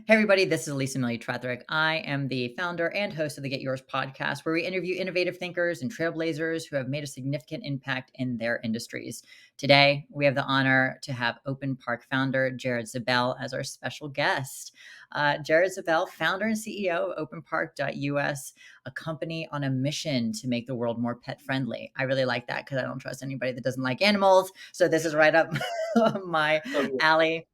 Hey, everybody, this is Lisa Millie Tretherick. I am the founder and host of the Get Yours podcast, where we interview innovative thinkers and trailblazers who have made a significant impact in their industries. Today, we have the honor to have Open Park founder Jared Zabel as our special guest. Jared Zabel, founder and CEO of OpenPark.us, a company on a mission to make the world more pet friendly. I really like that because I don't trust anybody that doesn't like animals. So, this is right up my Oh, alley.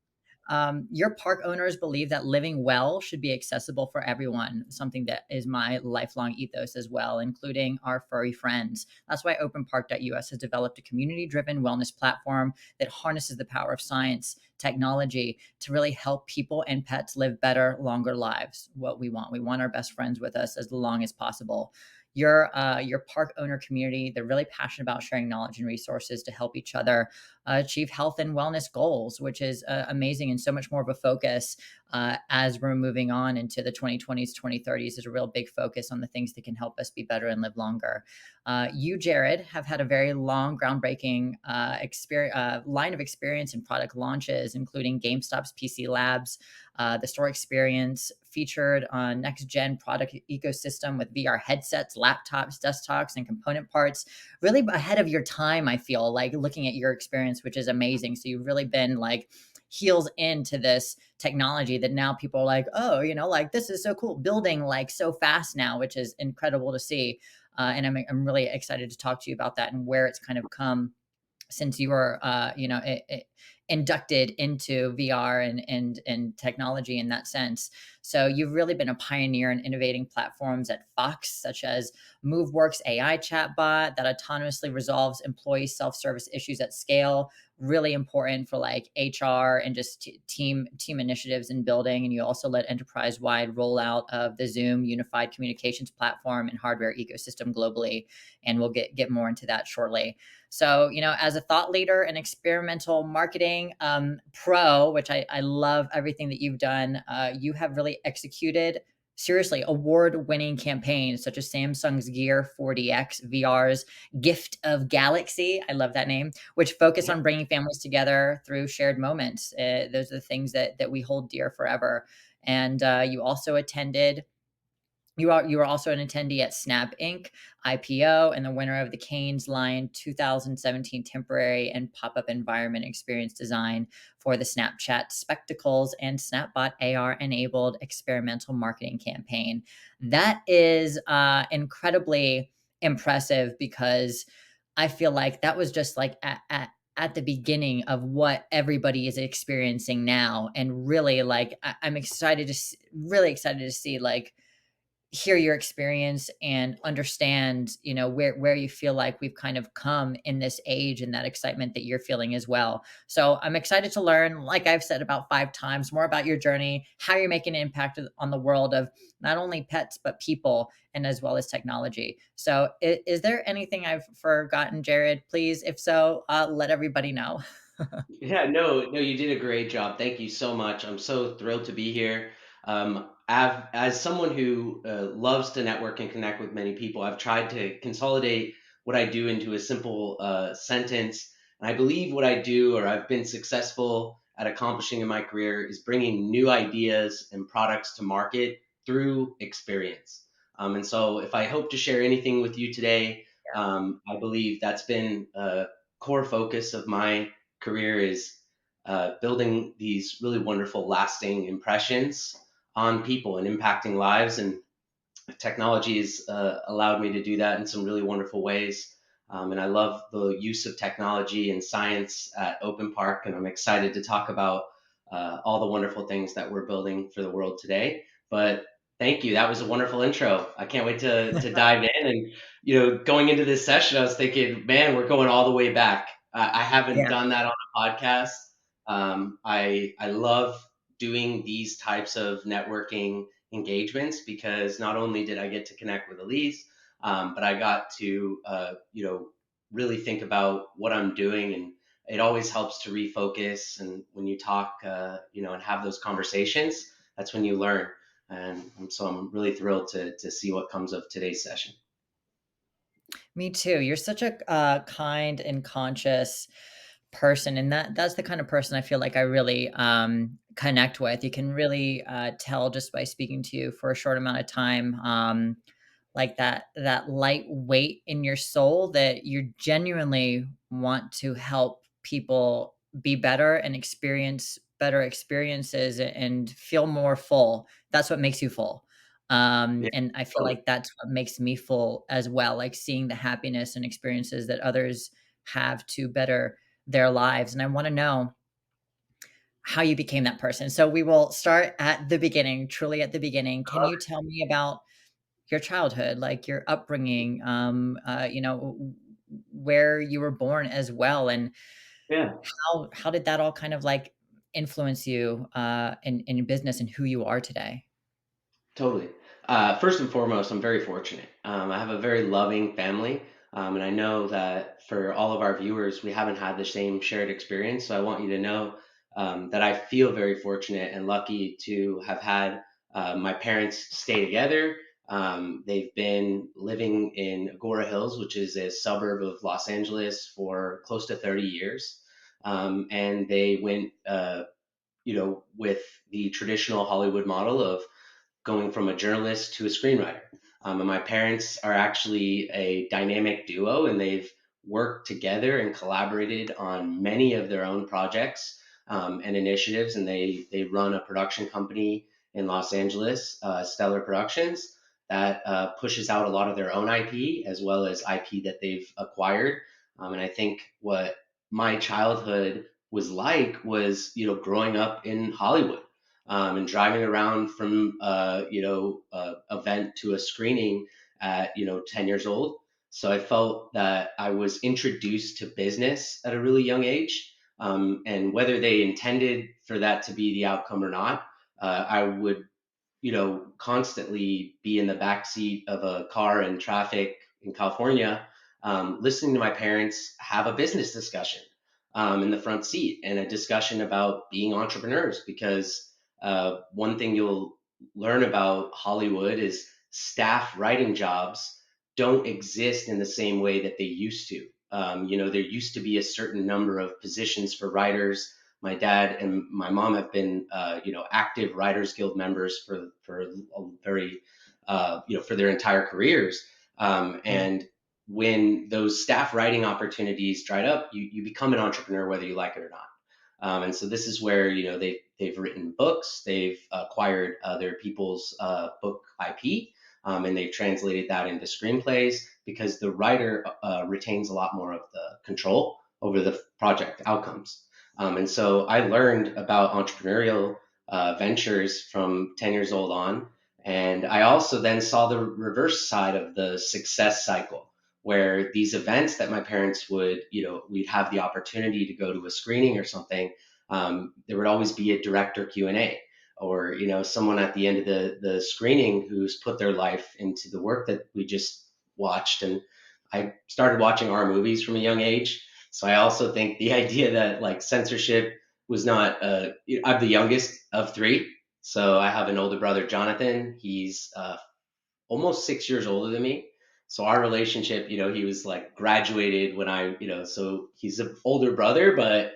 Your park owners believe that living well should be accessible for everyone, something that is my lifelong ethos as well, including our furry friends. That's why OpenPark.us has developed a community driven wellness platform that harnesses the power of science, technology to really help people and pets live better, longer lives. What we want. We want our best friends with us as long as possible. Your park owner community, they're really passionate about sharing knowledge and resources to help each other achieve health and wellness goals, which is amazing and so much more of a focus as we're moving on into the 2020s, 2030s. Is a real big focus on the things that can help us be better and live longer. You, Jared, have had a very long, groundbreaking line of experience in product launches, including GameStop's PC Labs, the store experience featured on next gen product ecosystem with VR headsets, laptops, desktops, and component parts. Really ahead of your time, I feel like looking at your experience, which is amazing. So you've really been like heels into this technology that now people are like, oh, like this is so cool, building like so fast now, which is incredible to see. And I'm really excited to talk to you about that and where it's kind of come since you were inducted into VR and technology in that sense. So you've really been a pioneer in innovating platforms at Fox, such as Moveworks AI chatbot that autonomously resolves employee self-service issues at scale. Really important for like HR and just team initiatives and building. And you also led enterprise-wide rollout of the Zoom unified communications platform and hardware ecosystem globally. And we'll get more into that shortly. So, as a thought leader and experimental marketing pro, which I love everything that you've done, you have really executed seriously award-winning campaigns such as Samsung's Gear 40X VR's Gift of Galaxy. I love that name, which focus yeah. on bringing families together through shared moments. Those are the things that we hold dear forever. And you are also an attendee at Snap Inc. IPO and the winner of the Canes Lion 2017 temporary and pop-up environment experience design for the Snapchat Spectacles and Snapbot AR-enabled experimental marketing campaign. That is incredibly impressive because I feel like that was just like at the beginning of what everybody is experiencing now, and really like I'm excited really excited to see like hear your experience and understand, where you feel like we've kind of come in this age and that excitement that you're feeling as well. So I'm excited to learn, like I've said about 5 times, more about your journey, how you're making an impact on the world of not only pets, but people, and as well as technology. So is there anything I've forgotten, Jared? Please, if so, let everybody know. Yeah, no, you did a great job. Thank you so much. I'm so thrilled to be here. As someone who loves to network and connect with many people, I've tried to consolidate what I do into a simple sentence. And I believe what I do, or I've been successful at accomplishing in my career, is bringing new ideas and products to market through experience. And so, if I hope to share anything with you today, I believe that's been a core focus of my career is building these really wonderful, lasting impressions on people and impacting lives. And technology has allowed me to do that in some really wonderful ways. And I love the use of technology and science at Open Park. And I'm excited to talk about all the wonderful things that we're building for the world today. But thank you. That was a wonderful intro. I can't wait to dive in. And, going into this session, I was thinking, man, we're going all the way back. I haven't Yeah. done that on a podcast. I love doing these types of networking engagements because not only did I get to connect with Elise, but I got to really think about what I'm doing, and it always helps to refocus. And when you talk, and have those conversations, that's when you learn. And so I'm really thrilled to see what comes of today's session. Me too. You're such a kind and conscious person, and that's the kind of person I feel like I really connect with. You can really tell just by speaking to you for a short amount of time, like that light weight in your soul that you genuinely want to help people be better and experience better experiences and feel more full. That's what makes you full. Yeah, And I feel totally. like that's what makes me full as well, like seeing the happiness and experiences that others have to better their lives. And I want to know how you became that person. So we will start at the beginning, truly at the beginning. Can you tell me about your childhood, like your upbringing, where you were born as well, and Yeah. how did that all kind of like influence you in your business and who you are today? Totally. First and foremost, I'm very fortunate. I have a very loving family, and I know that for all of our viewers, we haven't had the same shared experience. So I want you to know that I feel very fortunate and lucky to have had my parents stay together. They've been living in Agora Hills, which is a suburb of Los Angeles, for close to 30 years. And they went, with the traditional Hollywood model of going from a journalist to a screenwriter. And my parents are actually a dynamic duo, and they've worked together and collaborated on many of their own projects and initiatives. And they run a production company in Los Angeles, Stellar Productions, that pushes out a lot of their own IP as well as IP that they've acquired. And I think what my childhood was like was, growing up in Hollywood and driving around from event to a screening at 10 years old. So I felt that I was introduced to business at a really young age, and whether they intended for that to be the outcome or not, I would constantly be in the back seat of a car in traffic in California, listening to my parents have a business discussion in the front seat and a discussion about being entrepreneurs. Because one thing you'll learn about Hollywood is staff writing jobs don't exist in the same way that they used to. There used to be a certain number of positions for writers. My dad and my mom have been, active Writers Guild members for a very, for their entire careers. Yeah. And when those staff writing opportunities dried up, you become an entrepreneur whether you like it or not. And so this is where they've written books, they've acquired other people's book IP, and they've translated that into screenplays because the writer retains a lot more of the control over the project outcomes. And so I learned about entrepreneurial ventures from 10 years old on. And I also then saw the reverse side of the success cycle, where these events that my parents would, we'd have the opportunity to go to a screening or something. There would always be a director Q&A, or, someone at the end of the screening who's put their life into the work that we just watched. And I started watching our movies from a young age. So I also think the idea that like censorship was not, I'm the youngest of three. So I have an older brother, Jonathan. He's almost 6 years older than me. So our relationship, he was like graduated when so he's an older brother, but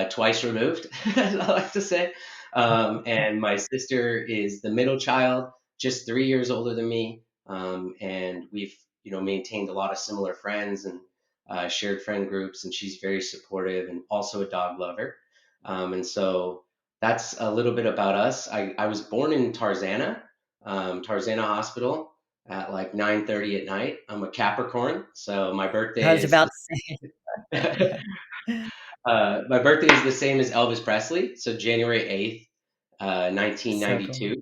twice removed, as I like to say. And my sister is the middle child, just 3 years older than me. And we've, maintained a lot of similar friends and shared friend groups, and she's very supportive and also a dog lover. And so that's a little bit about us. I was born in Tarzana Hospital at like 9:30 at night. I'm a Capricorn, so my I birthday was is about to say. my birthday is the same as Elvis Presley, so January 8th, So cool. 1992.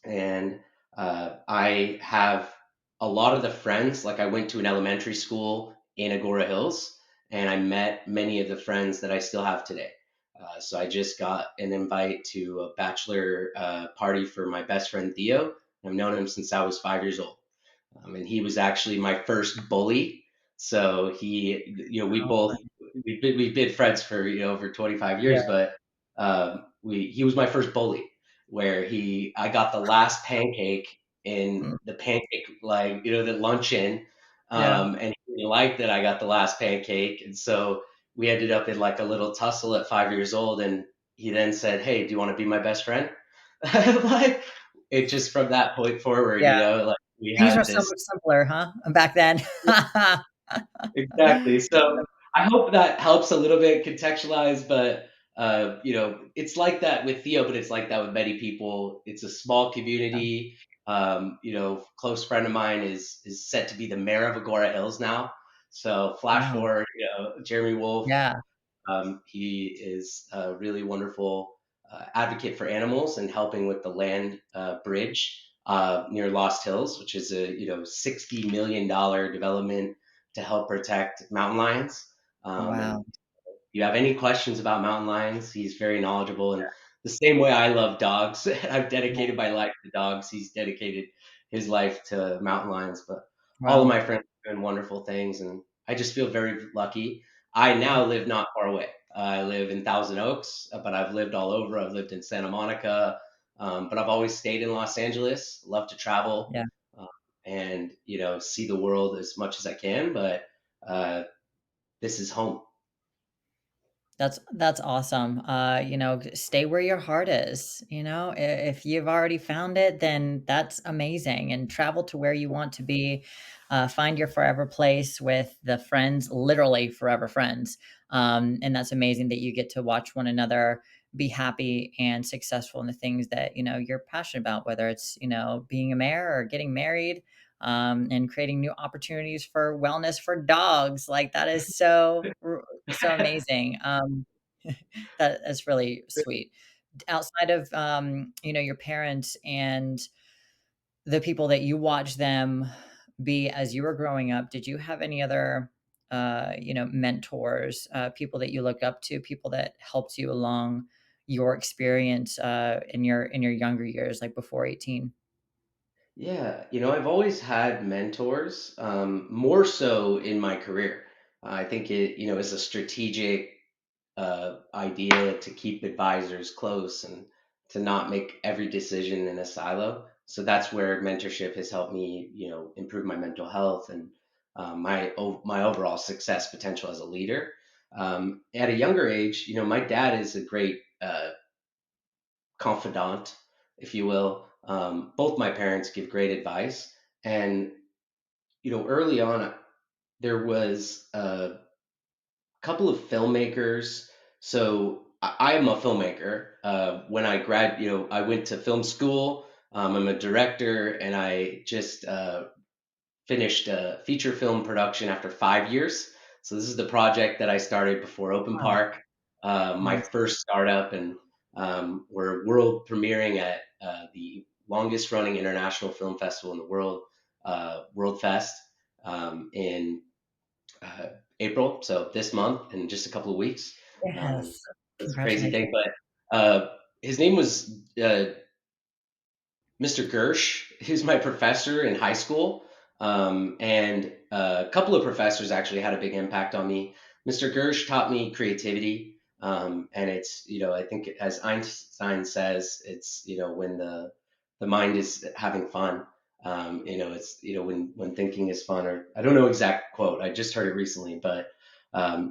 And I have a lot of the friends. Like I went to an elementary school in Agora Hills, and I met many of the friends that I still have today. So I just got an invite to a bachelor party for my best friend Theo. I've known him since I was 5 years old. And he was actually my first bully. So we Oh, both fun. we've been friends for over 25 Yeah. years, but he was my first bully, where I got the last pancake in Mm, the pancake, like the luncheon, yeah. and he didn't like that I got the last pancake, and so we ended up in like a little tussle at 5 years old, and he then said, "Hey, do you want to be my best friend?" Like it just from that point forward, Yeah. like we Things are had so this. much simpler, huh? Back then. Exactly. So I hope that helps a little bit contextualize, but it's like that with Theo, but it's like that with many people. It's a small community. Close friend of mine is set to be the mayor of Agora Hills now. So flash Wow. forward, Jeremy Wolf. Yeah. He is a really wonderful advocate for animals and helping with the land bridge near Lost Hills, which is a $60 million development to help protect mountain lions. And Wow. you have any questions about mountain lions, he's very knowledgeable. And the same way I love dogs, I've Yeah. dedicated my life to dogs. He's dedicated his life to mountain lions. But all of Wow. my friends are doing wonderful things, and I just feel very lucky. I Yeah. now live not far away. I live in Thousand Oaks, but I've lived all over. I've lived in Santa Monica, but I've always stayed in Los Angeles. Love to travel Yeah. uh, and see the world as much as I can. But this is home. That's awesome. Stay where your heart is. If you've already found it, then that's amazing. And travel to where you want to be. Find your forever place with the friends, literally forever friends. And that's amazing that you get to watch one another be happy and successful in the things that you're passionate about, whether it's being a mayor or getting married. And creating new opportunities for wellness for dogs. Like that is so amazing. That is really sweet. Outside of, your parents and the people that you watch them be as you were growing up, did you have any other, mentors, people that you looked up to, people that helped you along your experience, in your younger years, like before 18? Yeah, I've always had mentors, more so in my career. I think it, is a strategic idea to keep advisors close and to not make every decision in a silo. So that's where mentorship has helped me, improve my mental health and my overall success potential as a leader. At a younger age, my dad is a great confidant, if you will. Both my parents give great advice, and early on there was a couple of filmmakers. So I am a filmmaker. When I went to film school. I'm a director, and I just finished a feature film production after 5 years. So this is the project that I started before Open Wow, Park, my nice. first startup, and we're world premiering at the longest running international film festival in the world, World Fest, in uh, April. So this month, in just a couple of weeks. And Yes. it's a crazy thing, Congratulations. but his name was Mr. Gersh, who's my professor in high school. And a couple of professors actually had a big impact on me. Mr. Gersh taught me creativity. And it's, I think as Einstein says, it's, when the mind is having fun. It's, when thinking is fun, or I don't know exact quote. I just heard it recently, but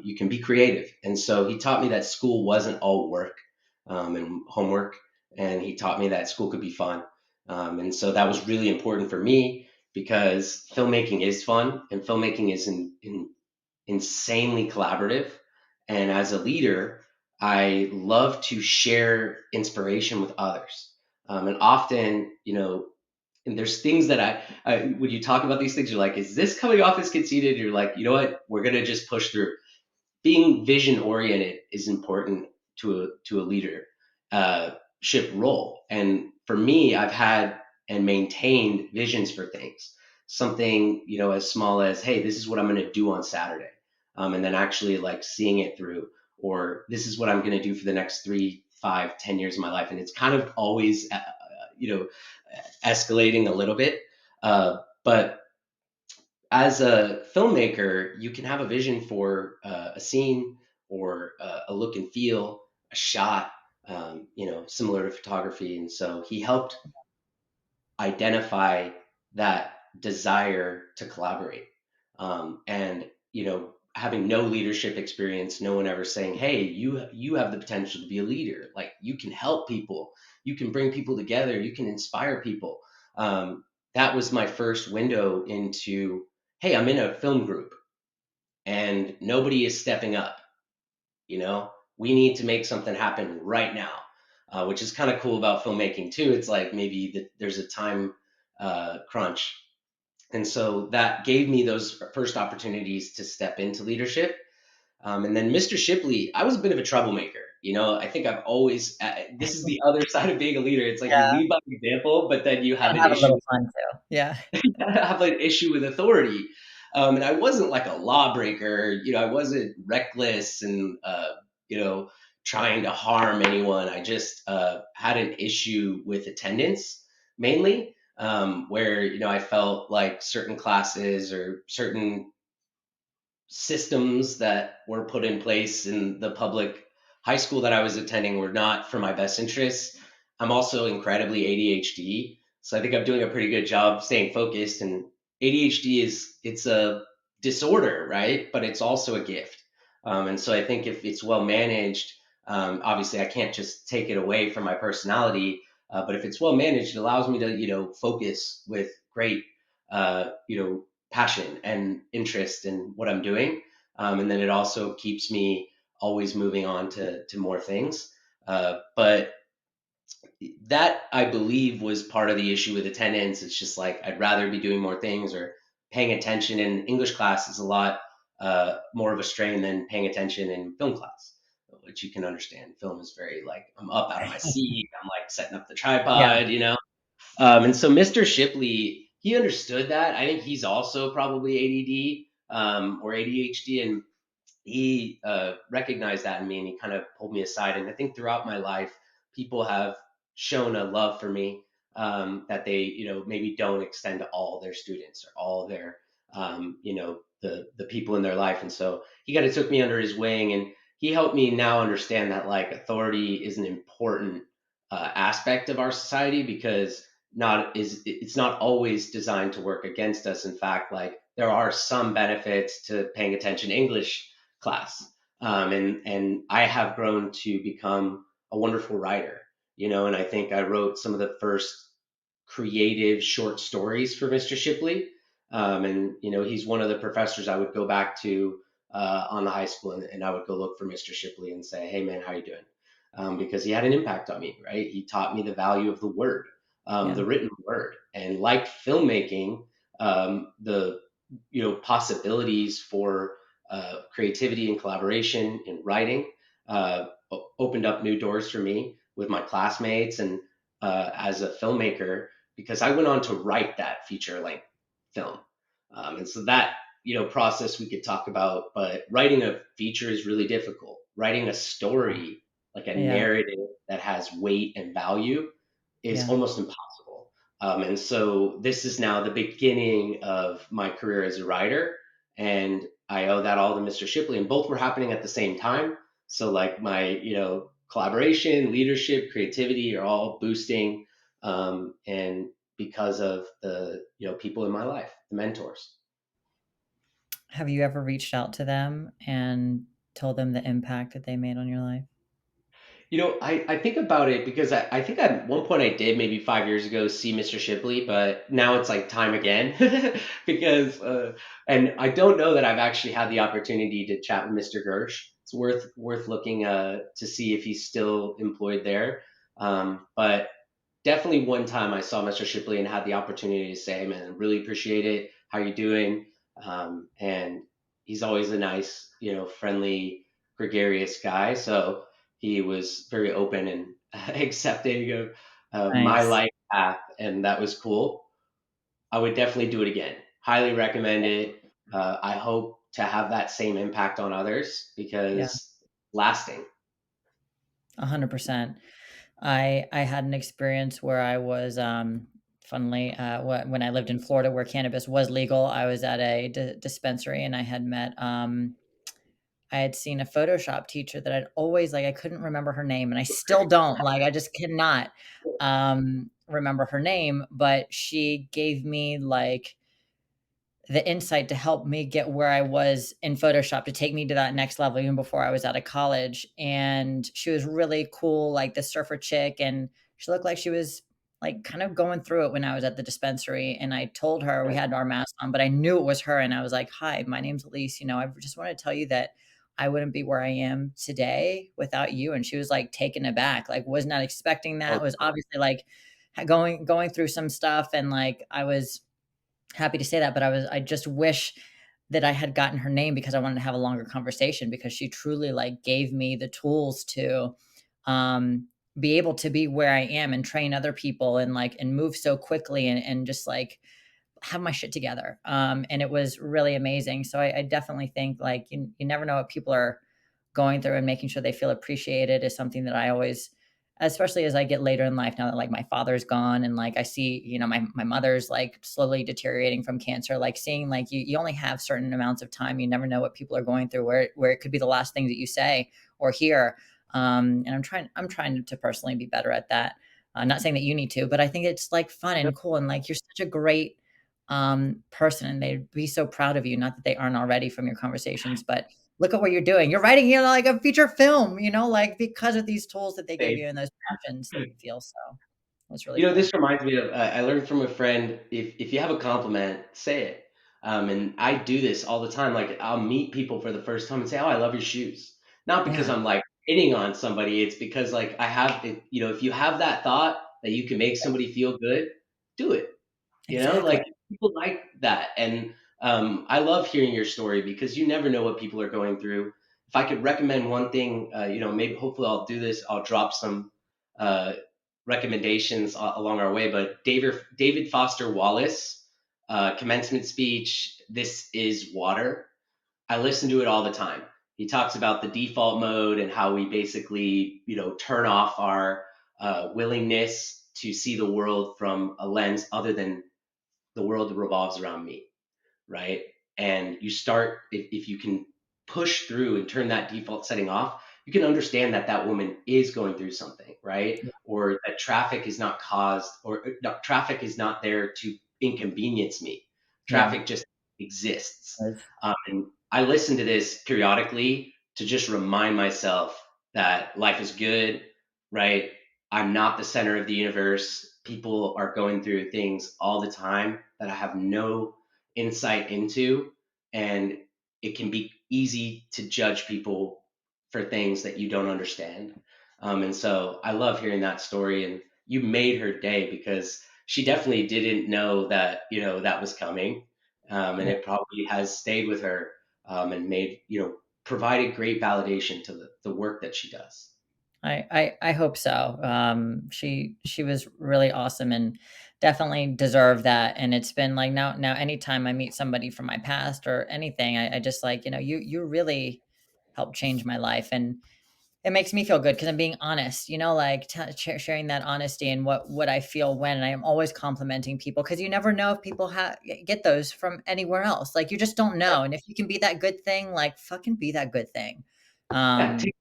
you can be creative. And so he taught me that school wasn't all work and homework. And he taught me that school could be fun. And so that was really important for me because filmmaking is fun and filmmaking is insanely collaborative. And as a leader, I love to share inspiration with others. And often, and there's things that when you talk about these things, you're like, is this coming off as conceited? You're like, you know what? We're going to just push through. Being vision oriented is important to a leader ship role. And for me, I've had and maintained visions for things. Something as small as, hey, this is what I'm going to do on Saturday, and then actually like seeing it through, or this is what I'm going to do for the next 3, 5, 10 years of my life, and it's kind of always you know escalating a little bit, but as a filmmaker, you can have a vision for a scene or a look and feel, a shot, similar to photography. And so he helped identify that desire to collaborate. And having no leadership experience, no one ever saying, "Hey, you have the potential to be a leader. Like you can help people, you can bring people together, you can inspire people." That was my first window into, "Hey, I'm in a film group and nobody is stepping up. You know, we need to make something happen right now." Which is kind of cool about filmmaking too. It's like maybe there's a time crunch, and so that gave me those first opportunities to step into leadership. And then Mr. Shipley, I was a bit of a troublemaker. You know, I think I've always, this is the other side of being a leader. It's like you Yeah, lead by example, but then you have and an have a issue, little fun too. Yeah. have an issue with authority. And I wasn't like a lawbreaker. You know, I wasn't reckless and, you know, trying to harm anyone. I just had an issue with attendance mainly, where, you know, I felt like certain classes or certain systems that were put in place in the public high school that I was attending were not for my best interests. I'm also incredibly ADHD, so I think I'm doing a pretty good job staying focused. And ADHD is it's a disorder, right? But it's also a gift. And so I think if it's well managed, obviously I can't just take it away from my personality. But if it's well managed, it allows me to focus with great passion and interest in what I'm doing. And then it also keeps me always moving on to more things. But that I believe was part of the issue with attendance. It's just like I'd rather be doing more things or paying attention in English class is a lot more of a strain than paying attention in film class, which you can understand. Film is very like I'm up out of my seat. I'm like setting up the Yeah. tripod, you know. And so Mr. Shipley, he understood that. I think he's also probably ADD or ADHD, and he recognized that in me, and he kind of pulled me aside. And I think throughout my life, people have shown a love for me that they, maybe don't extend to all their students or all their, the people in their life. And so he kind of took me under his wing, and he helped me now understand that like authority is an important aspect of our society because not is it's not always designed to work against us. In fact, like there are some benefits to paying attention to English class. And I have grown to become a wonderful writer, and I think I wrote some of the first creative short stories for Mr. Shipley. And, he's one of the professors I would go back to on the high school, and I would go look for Mr. Shipley and say, "Hey, man, how you doing?" Because he had an impact on me, right? He taught me the value of the word, Yeah. the written word. And like filmmaking, the possibilities for creativity and collaboration in writing opened up new doors for me with my classmates and as a filmmaker because I went on to write that feature length film. And so that process we could talk about, but writing a feature is really difficult. Writing a story, like a Yeah. narrative that has weight and value, is Yeah. almost impossible. And so this is now the beginning of my career as a writer, and I owe that all to Mr. Shipley. And both were happening at the same time. So like my collaboration, leadership, creativity are all boosting, and because of the people in my life, the mentors. Have you ever reached out to them and told them the impact that they made on your life? I think about it because I think at one point I did maybe 5 years ago see Mr. Shipley, but now it's like time again because and I don't know that I've actually had the opportunity to chat with Mr. Gersh. It's worth looking to see if he's still employed there. But definitely one time I saw Mr. Shipley and had the opportunity to say, "Hey, man, I really appreciate it. How you doing?" And he's always a nice, friendly, gregarious guy. So he was very open and accepting of my Nice. life path, and that was cool. I would definitely do it again. Highly recommend it. I hope to have that same impact on others Yeah. because lasting. 100%. I had an experience where I was, funnily, when I lived in Florida where cannabis was legal, I was at a dispensary and I had met, I had seen a Photoshop teacher that I'd always like, I couldn't remember her name and I still don't, like, I just cannot, remember her name, but she gave me like the insight to help me get where I was in Photoshop to take me to that next level even before I was out of college. And she was really cool, like the surfer chick, and she looked like she was like kind of going through it when I was at the dispensary. And I told her we had our mask on, but I knew it was her. And I was like, "Hi, my name's Elise. I just want to tell you that I wouldn't be where I am today without you." And she was like taken aback, like was not expecting that. Was obviously like going through some stuff, and like I was happy to say that, but I just wish that I had gotten her name because I wanted to have a longer conversation, because she truly like gave me the tools to um be able to be where I am and train other people and like and move so quickly and just like have my shit together. And it was really amazing. So I definitely think like you never know what people are going through, and making sure they feel appreciated is something that I always, especially as I get later in life now that like my father's gone and like I see, my mother's like slowly deteriorating from cancer, like seeing like you only have certain amounts of time. You never know what people are going through, where it could be the last thing that you say or hear. And I'm trying to personally be better at that. Not saying that you need to, but I think it's like fun and cool. And like, you're such a great person, and they'd be so proud of you. Not that they aren't already from your conversations, but look at what you're doing. You're writing, like a feature film, like because of these tools that they give Thank you and those passions that you feel. So that's really This cool. reminds me of I learned from a friend, if you have a compliment, say it. And I do this all the time. Like I'll meet people for the first time and say, "Oh, I love your shoes." Not because Yeah, I'm like hitting on somebody. It's because like I have it. If you have that thought that you can make somebody feel good, do it. exactly. Like people like that. And I love hearing your story because you never know what people are going through. If I could recommend one thing, maybe hopefully I'll do this. I'll drop some uh, recommendations along our way. But David Foster Wallace, commencement speech. This is water. I listen to it all the time. He talks about the default mode and how we basically, turn off our willingness to see the world from a lens other than the world revolves around me, right? And you start, if you can push through and turn that default setting off, you can understand that that woman is going through something, right? Yeah, Or that traffic is not caused, or no, traffic is not there to inconvenience me. yeah, Traffic just exists. it is. And I listen to this periodically to just remind myself that life is good, right? I'm not the center of the universe. People are going through things all the time that I have no insight into. And it can be easy to judge people for things that you don't understand. And so I love hearing that story. And you made her day because she definitely didn't know that, that was coming. And Yeah. it probably has stayed with her and made, provided great validation to the work that she does. I hope so. She was really awesome and definitely deserved that. And it's been like now anytime I meet somebody from my past or anything, I just like, you really helped change my life. And it makes me feel good because I'm being honest, like sharing that honesty and what I feel when. And I am always complimenting people, because you never know if people get those from anywhere else. Like you just don't know. And if you can be that good thing, like fucking be that good thing. Yeah, Um, take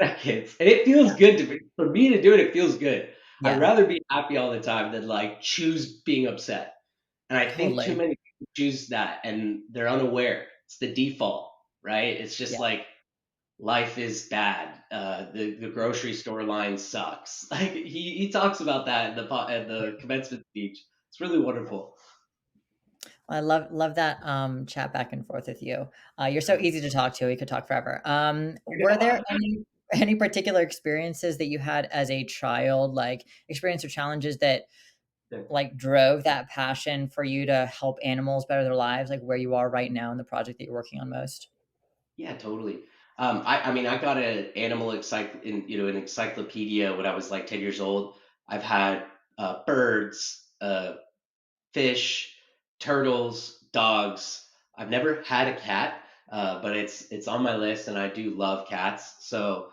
seconds. And it feels good for me to do it. It feels good. I'd yeah, rather be happy all the time than like choose being upset. And I think too totally. many people choose that and they're unaware. It's the default, right? It's just Yeah. like life is bad. The grocery store line sucks. Like he talks about that in the commencement speech. It's really wonderful. I love that chat back and forth with you. You're so easy to talk to. We could talk forever. Were there any particular experiences that you had as a child, like experience or challenges that like drove that passion for you to help animals better their lives, like where you are right now in the project that you're working on most? Yeah, totally. I mean, I got an an encyclopedia when I was like 10 years old. I've had birds, fish, turtles, dogs. I've never had a cat, but it's on my list, and I do love cats. So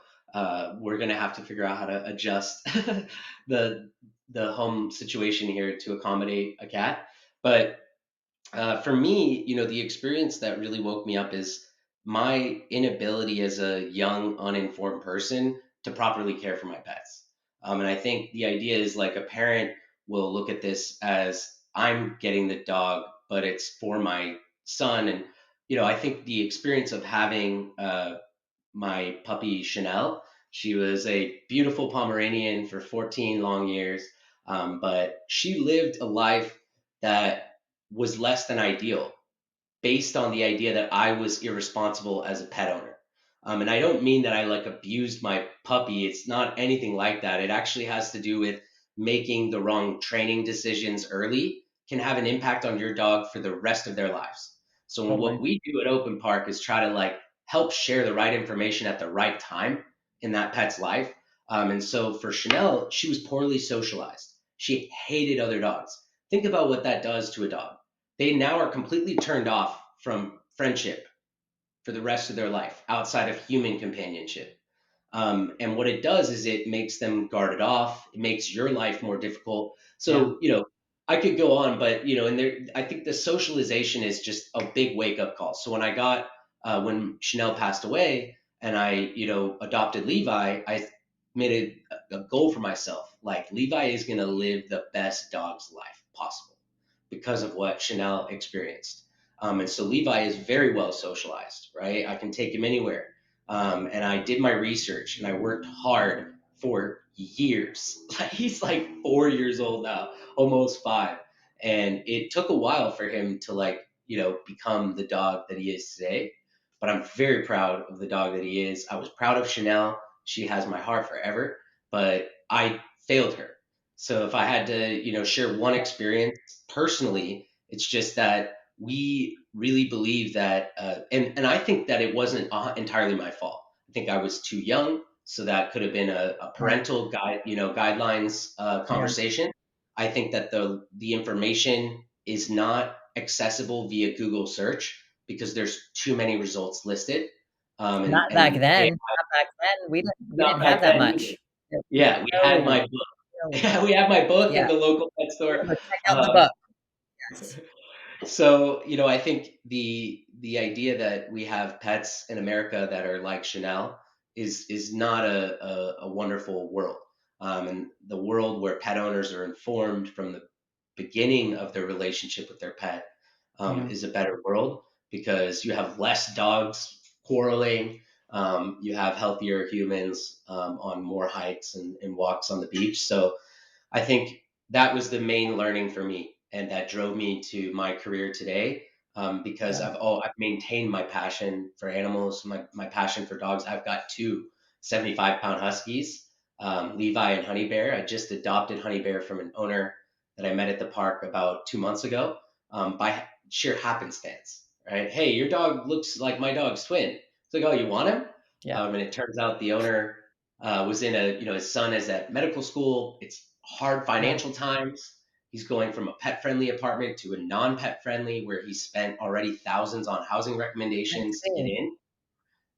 we're gonna have to figure out how to adjust the the home situation here to accommodate a cat. But for me, the experience that really woke me up is my inability as a young, uninformed person to properly care for my pets. And I think the idea is like a parent will look at this as I'm getting the dog, but it's for my son. And I think the experience of having my puppy Chanel. She was a beautiful Pomeranian for 14 long years, but she lived a life that was less than ideal based on the idea that I was irresponsible as a pet owner. And I don't mean that I like abused my puppy. It's not anything like that. It actually has to do with making the wrong training decisions early can have an impact on your dog for the rest of their lives. So what Totally. we do at Open Park is try to like help share the right information at the right time in that pet's life. And so for Chanel, she was poorly socialized. She hated other dogs. Think about what that does to a dog. They now are completely turned off from friendship for the rest of their life outside of human companionship. And what it does is it makes them guarded off. It makes your life more difficult. Yeah. So, I could go on, but, and there, I think the socialization is just a big wake up call. So when Chanel passed away and I, adopted Levi, I made a goal for myself. Like Levi is going to live the best dog's life possible because of what Chanel experienced. And so Levi is very well socialized, right? I can take him anywhere. And I did my research and I worked hard for years. He's like 4 years old now, almost five. And it took a while for him to become the dog that he is today. But I'm very proud of the dog that he is. I was proud of Chanel. She has my heart forever, but I failed her. So if I had to, share one experience personally, it's just that we really believe that, and I think that it wasn't entirely my fault. I think I was too young, so that could have been a Right. parental guidelines Yeah. conversation. I think that the information is not accessible via Google search because there's too many results listed. Not back And then. Not back then. We didn't not have back that then either. much. There was Yeah, we had no, my book. no. Yeah, we had my book Yeah. in the local pet store. Go check out the Um, book. Yes. so, I think the idea that we have pets in America that are like Chanel is not a wonderful world. And the world where pet owners are informed from the beginning of their relationship with their pet Yeah. is a better world because you have less dogs quarreling. You have healthier humans on more hikes and walks on the beach. So I think that was the main learning for me, and that drove me to my career today. Because Yeah. I've maintained my passion for animals, my passion for dogs. I've got two 75-pound huskies, Levi and Honey Bear. I just adopted Honey Bear from an owner that I met at the park about 2 months ago, by sheer happenstance. Right? Hey, your dog looks like my dog's twin. It's like, oh, you want him? Yeah. And it turns out the owner was in his son is at medical school. It's hard Yeah. financial times. He's going from a pet friendly apartment to a non pet friendly where he spent already thousands on housing I recommendations to get see. in.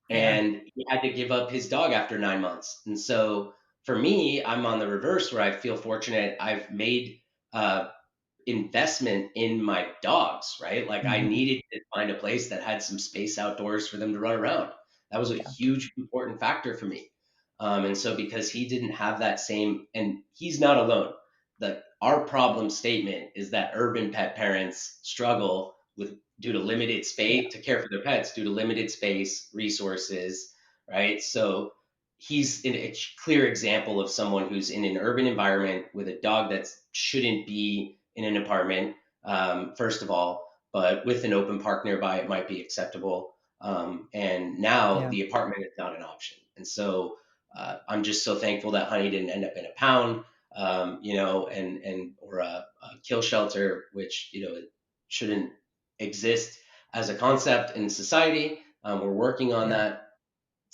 Yeah. And he had to give up his dog after 9 months. And so for me, I'm on the reverse where I feel fortunate. I've made uh, investment in my dogs, right? Like I Mhm. needed to find a place that had some space outdoors for them to run around. That was a Yeah. huge important factor for me. And so because he didn't have that same, and he's not alone. Our problem statement is that urban pet parents struggle with due to limited Yeah. space to care for their pets due to limited space, resources, right? So he's a clear example of someone who's in an urban environment with a dog that shouldn't be in an apartment, first of all, but with an open park nearby, it might be acceptable. And now Yeah. the apartment is not an option. And so I'm just so thankful that Honey didn't end up in a pound, and or a kill shelter, which it shouldn't exist as a concept in society. We're working on Yeah.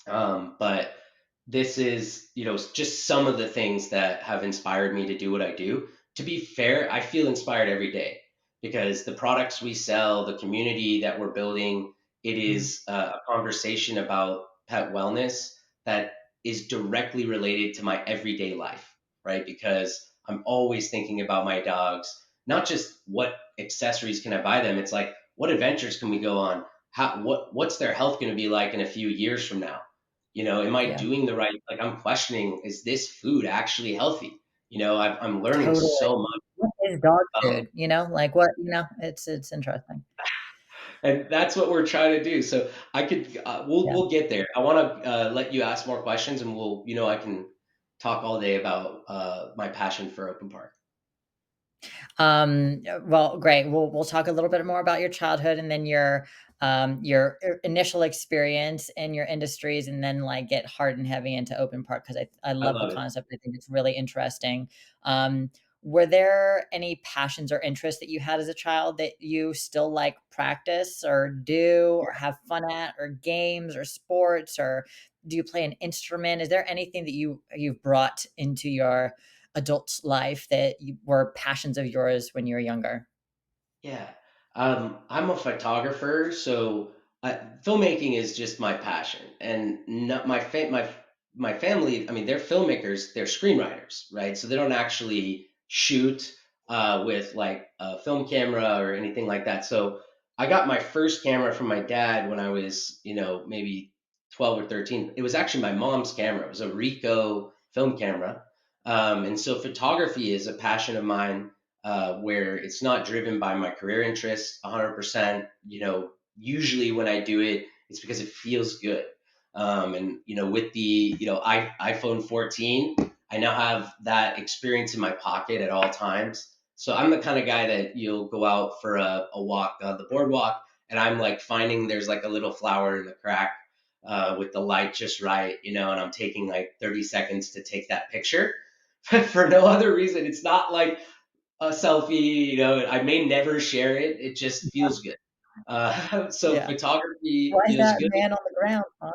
that, but this is, just some of the things that have inspired me to do what I do. To be fair, I feel inspired every day because the products we sell, the community that we're building, it Mhm. is a conversation about pet wellness that is directly related to my everyday life, right? Because I'm always thinking about my dogs, not just what accessories can I buy them. It's like, what adventures can we go on? What's their health going to be like in a few years from now? Am I Yeah. doing the right? Like, I'm questioning, is this food actually healthy? I'm learning Totally. so much What is dog about. food? Like what, it's interesting. And that's what we're trying to do. So I could, Yeah. we'll get there. I want to let you ask more questions, and I can talk all day about my passion for open park. Well, great. We'll talk a little bit more about your childhood and then your initial experience in your industries, and then like get hard and heavy into open park because I I love the love it. concept. I think it's really interesting. Were there any passions or interests that you had as a child that you still like practice or do or have fun at, or games or sports, or do you play an instrument? Is there anything that you've brought into your adult life that were passions of yours when you were younger? Yeah. I'm a photographer, so filmmaking is just my passion. And not my family, I mean, they're filmmakers, they're screenwriters, right? So they don't actually shoot with like a film camera or anything like that. So I got my first camera from my dad when I was, maybe 12 or 13. It was actually my mom's camera. It was a Ricoh film camera. And so photography is a passion of mine, where it's not driven by my career interests 100%. Usually when I do it, it's because it feels good. And with the iPhone 14, I now have that experience in my pocket at all times. So I'm the kind of guy that you'll go out for a walk on the boardwalk, and I'm like finding there's like a little flower in the crack, with the light just right, and I'm taking like 30 seconds to take that picture for no other reason. It's not like a selfie, I may never share it. It just feels good. So Yeah. photography Why is feels that good. man on the ground, mommy?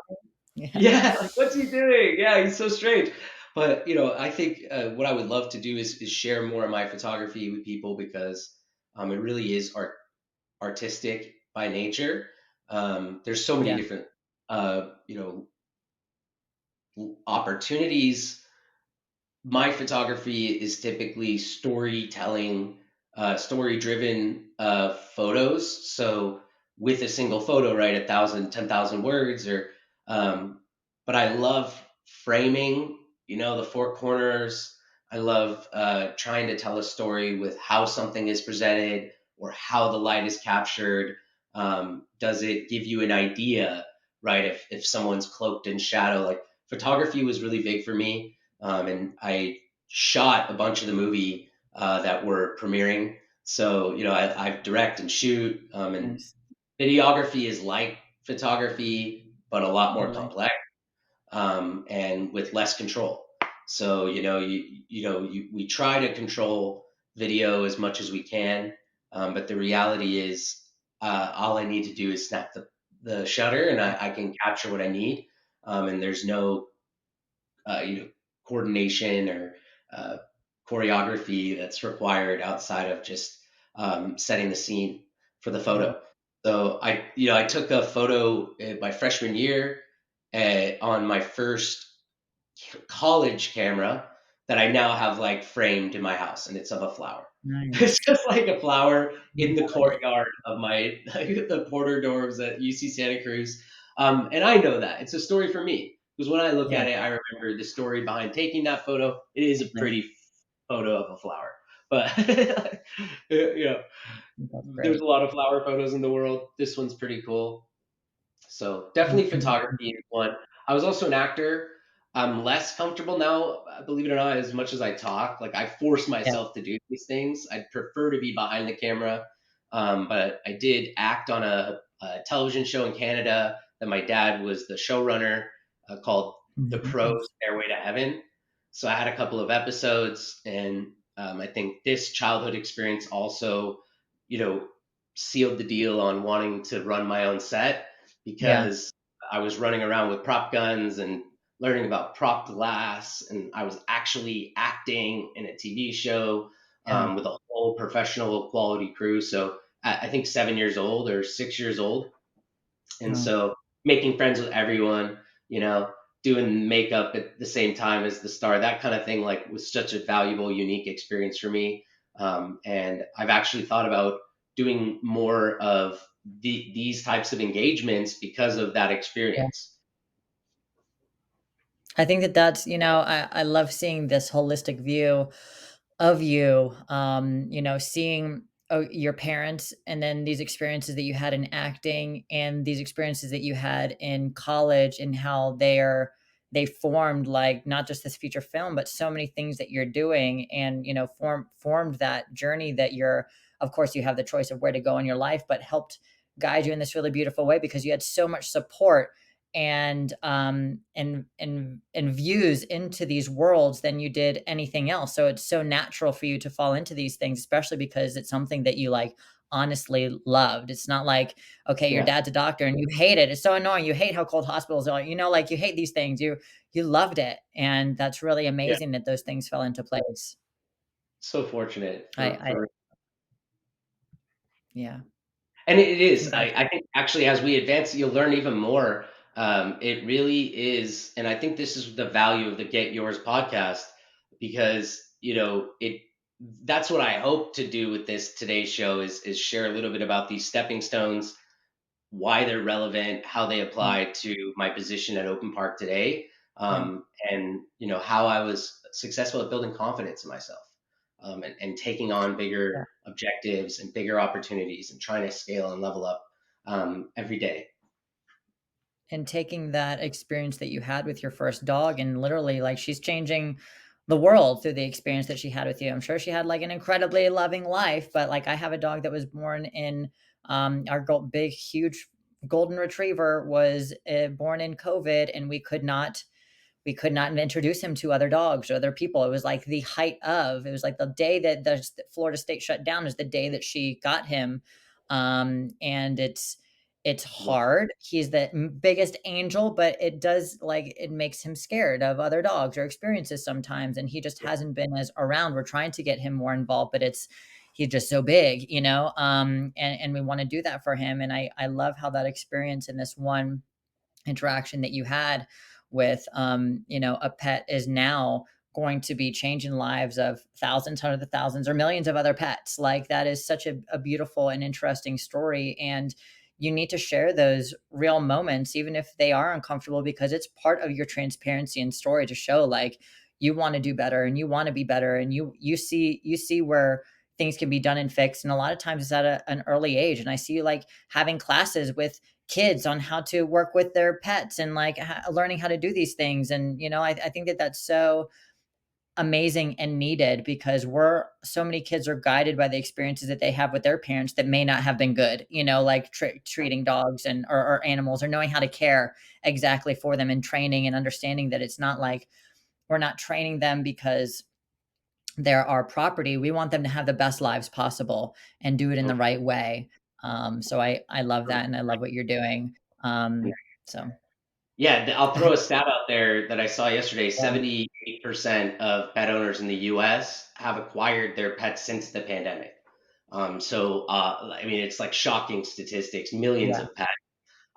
Yeah. Yeah, like what's he doing? Yeah, he's so strange. But I think what I would love to do is share more of my photography with people, because it really is artistic by nature. There's so many Yeah. different opportunities. My photography is typically storytelling, story driven photos. So with a single photo, right, 1,000, 10,000 words, or, um, but I love framing, the four corners. I love trying to tell a story with how something is presented or how the light is captured. Does it give you an idea, right? If someone's cloaked in shadow, like photography was really big for me, and I shot a bunch of the movie that were premiering. So I direct and shoot, and Nice. videography is like photography, but a lot more Totally. complex, and with less control. So we try to control video as much as we can, but the reality is, all I need to do is snap the shutter, and I can capture what I need, and there's no uh, you know, coordination or uh, choreography that's required outside of just setting the scene for the Yeah. photo. So I took a photo my freshman year on my first college camera that I now have like framed in my house, and it's of a flower. It's Nice. just like a flower in the Love it. courtyard of my the Porter dorms at UC Santa Cruz. And I know that it's a story for me, because when I look Yeah. at it, I remember the story behind taking that photo. It is a Nice. pretty photo of a flower, but That's there's great. a lot of flower photos in the world. This one's pretty cool. So definitely Mhm. photography is one. I was also an actor. I'm less comfortable now, believe it or not, as much as I talk. Like I force Yeah. myself to do these things. I'd prefer to be behind the camera. But I did act on a television show in Canada that my dad was the showrunner, called The Mhm. Pros Nice. Stairway to Heaven. So I had a couple of episodes, and I think this childhood experience also, you know, sealed the deal on wanting to run my own set, Yeah. because I was running around with prop guns and learning about prop glass, and I was actually acting in a TV show, Yeah. with a whole professional quality crew. So I think 7 years old or 6 years old, and Oh, so making friends with everyone, you know, doing makeup at the same time as the star, that kind of thing, like was such a valuable, unique experience for me. And I've actually thought about doing more of these types of engagements because of that yeah. experience. I think that I love seeing this holistic view of you, seeing your parents, and then these experiences that you had in acting and these experiences that you had in college, and how they formed, like, not just this feature film, but so many things that you're doing, and, formed that journey that you're, of course, you have the choice of where to go in your life, but helped guide you in this really beautiful way because you had so much support and views into these worlds than you did anything else. So it's so natural for you to fall into these things, especially because it's something that you, like, honestly loved. It's not like, okay, your Yeah. dad's a doctor and you hate it. It's so annoying. You hate how cold hospitals are. Like, you hate these things. You loved it, and that's really Yeah. amazing that those things fell into place. So fortunate I for Yeah, And it is. congrats. I think actually as we advance, you'll learn even more. It really is, and I think this is the value of the Get Yours podcast because it. That's what I hope to do with this today's show is share a little bit about these stepping stones, why they're relevant, how they Mm, apply to my position at Open Park today, yeah, and how I was successful at building confidence in myself, and taking on bigger yeah. objectives and bigger opportunities and trying to scale and level up every day. And taking that experience that you had with your first dog, and literally, like, she's changing the world through the experience that she had with you. I'm sure she had, like, an incredibly loving life, but, like, I have a dog that was born in, our big, huge golden retriever was born in COVID, and we could not introduce him to other dogs or other people. It was like the height of, it was like the day that the Florida state shut down is the day that she got him. And it's hard. He's the biggest angel, but it makes him scared of other dogs or experiences sometimes. And he just Yeah. hasn't been as around. We're trying to get him more involved, but he's just so big, and we want to do that for him. And I love how that experience in this one interaction that you had with a pet is now going to be changing lives of thousands, hundreds of thousands, or millions of other pets. Like, that is such a beautiful and interesting story, and you need to share those real moments even if they are uncomfortable, because it's part of your transparency and story to show, like, you want to do better and you want to be better, and you see where things can be done and fixed, and a lot of times it's at an early age. And I see you, like, having classes with kids on how to work with their pets, and, like, learning how to do these things. And I think that that's so amazing and needed, because so many kids are guided by the experiences that they have with their parents that may not have been good, like treating dogs or animals, or knowing how to care exactly for them, and training and understanding that it's not like we're not training them because they're our property. We want them to have the best lives possible and do it in So the right way. So I love that, and I love what you're doing. So Yeah, I'll throw a stat out there that I saw yesterday. yeah, 78% of pet owners in the US have acquired their pets since the pandemic. I mean, it's like shocking statistics, millions yeah, of pets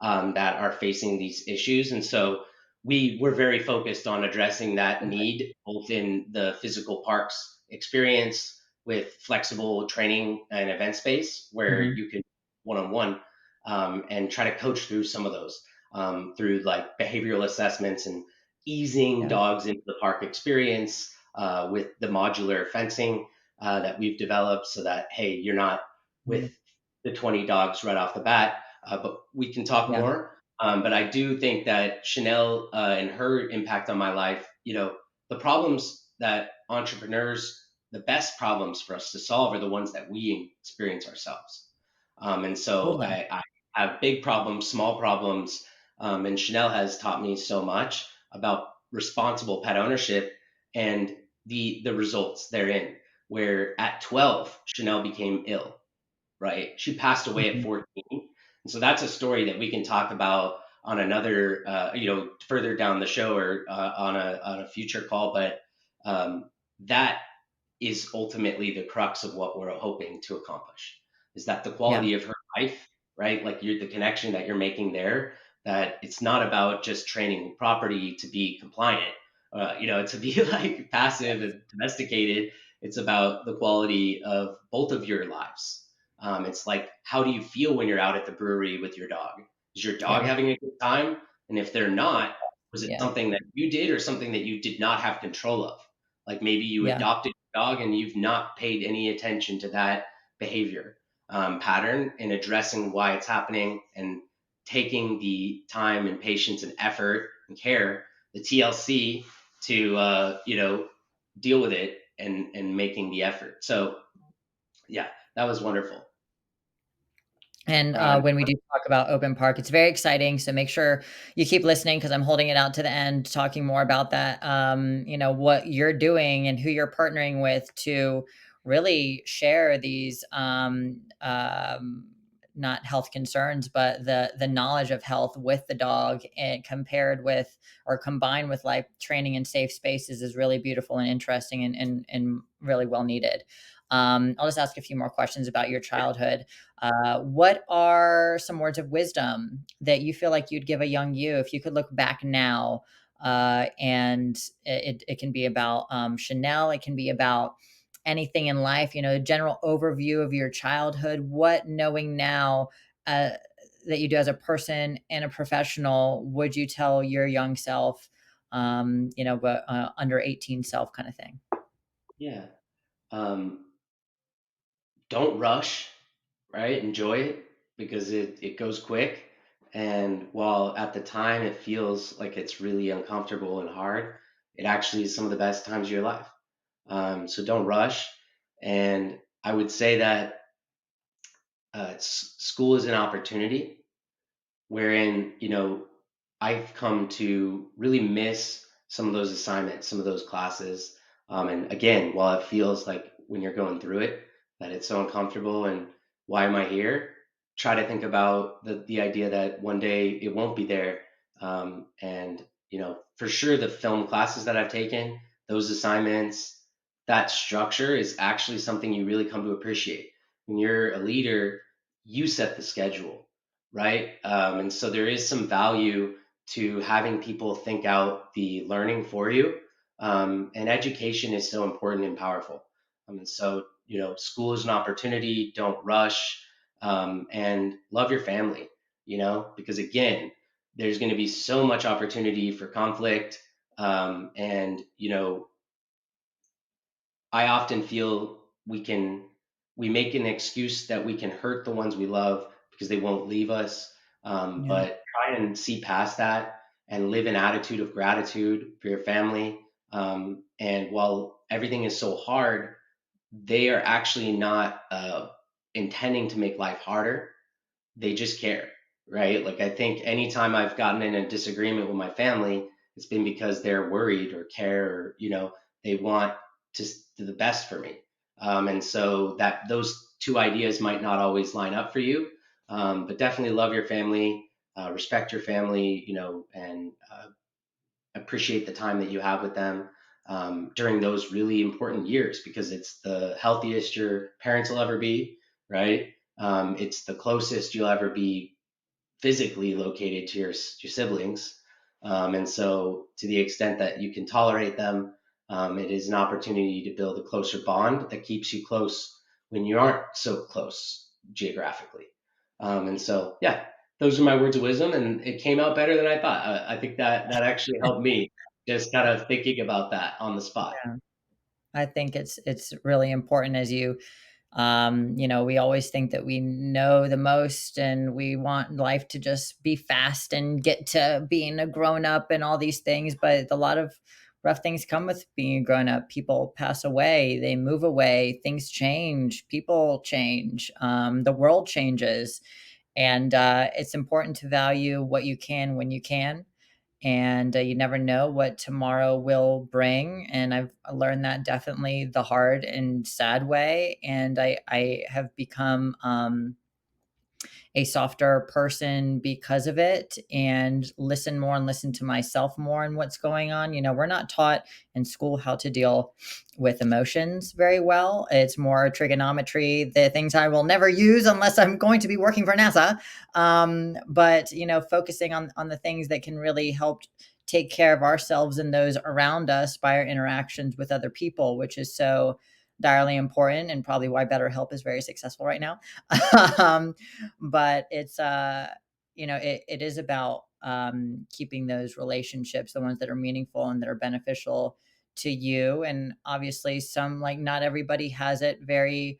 that are facing these issues. And so we were very focused on addressing that need, both in the physical parks experience with flexible training and event space where mhm, you can one on one and try to coach through some of those through like behavioral assessments and easing yeah, dogs into the park experience with the modular fencing that we've developed so that, hey, you're not with mhm, the 20 dogs right off the bat, but we can talk yeah, more. But I do think that Chanel and her impact on my life, the problems that entrepreneurs, the best problems for us to solve are the ones that we experience ourselves. And so totally, I have big problems, small problems, and Chanel has taught me so much about responsible pet ownership and the results therein. Where at 12, Chanel became ill, right? She passed away at mhm, 14. And so that's a story that we can talk about on another, further down the show or on a future call. But that is ultimately the crux of what we're hoping to accomplish is that the yeah, quality of her life, right? Like the connection that you're making there, that it's not about just training property to be compliant, to be like passive and domesticated. It's about the quality of both of your lives. It's like, how do you feel when you're out at the brewery with your dog? Is your dog yeah, having a good time? And if they're not, was it yeah, something that you did or something that you did not have control of? Like maybe you yeah, adopted a dog and you've not paid any attention to that behavior pattern, and addressing why it's happening, and taking the time and patience and effort and care, the TLC, to deal with it, and making the effort. So yeah, that was wonderful. And Proud. when we do talk about open park, it's very exciting. So make sure you keep listening because I'm holding it out to the end, talking more about that. What you're doing and who you're partnering with to really share these not health concerns, but the knowledge of health with the dog, and compared with or combined with life training and safe spaces is really beautiful and interesting, and really well needed. I'll just ask a few more questions about your childhood. What are some words of wisdom that you feel like you'd give a young you if you could look back now? And it can be about Chanel, it can be about anything in life, a general overview of your childhood. What, knowing now, uh, that you do as a person and a professional, would you tell your young self, but under 18 self kind of thing? Yeah. Um, don't rush, right? Enjoy it, because it goes quick. And while at the time it feels like it's really uncomfortable and hard, it actually is some of the best times of your life. So don't rush. And I would say that school is an opportunity wherein, I've come to really miss some of those assignments, some of those classes. And again, while it feels like when you're going through it that it's so uncomfortable and why am I here, try to think about the idea that one day it won't be there. And for sure, the film classes that I've taken, those assignments, that structure is actually something you really come to appreciate. When you're a leader, you set the schedule, right? And so there is some value to having people think out the learning for you. And education is so important and powerful. And so, school is an opportunity. Don't rush, and love your family, because again, there's going to be so much opportunity for conflict. And, I often feel we make an excuse that we can hurt the ones we love because they won't leave us. Yeah. But try and see past that and live an attitude of gratitude for your family. And while everything is so hard, they are actually not intending to make life harder. They just care, right? Like, I think anytime I've gotten in a disagreement with my family, it's been because they're worried or care, or they want to do the best for me. And so that those two ideas might not always line up for you, but definitely love your family, respect your family, and appreciate the time that you have with them during those really important years, because it's the healthiest your parents will ever be, right? It's the closest you'll ever be physically located to your siblings. And so, to the extent that you can tolerate them, it is an opportunity to build a closer bond that keeps you close when you aren't so close geographically. And so, yeah, those are my words of wisdom, and it came out better than I thought. I think that actually helped me, just kind of thinking about that on the spot. Yeah. I think it's really important, as we always think that we know the most and we want life to just be fast and get to being a grown up and all these things, but a lot of rough things come with being a grown up. People pass away, they move away, things change, people change, the world changes, and it's important to value what you can when you can, and you never know what tomorrow will bring. And I've learned that definitely the hard and sad way, and I have become a softer person because of it, and listen more and listen to myself more and what's going on. We're not taught in school how to deal with emotions very well. It's more trigonometry, the things I will never use unless I'm going to be working for NASA. But focusing on the things that can really help take care of ourselves and those around us by our interactions with other people, which is so direly important, and probably why BetterHelp is very successful right now. um, but it's it is about keeping those relationships, the ones that are meaningful and that are beneficial to you. And obviously some, like, not everybody has it very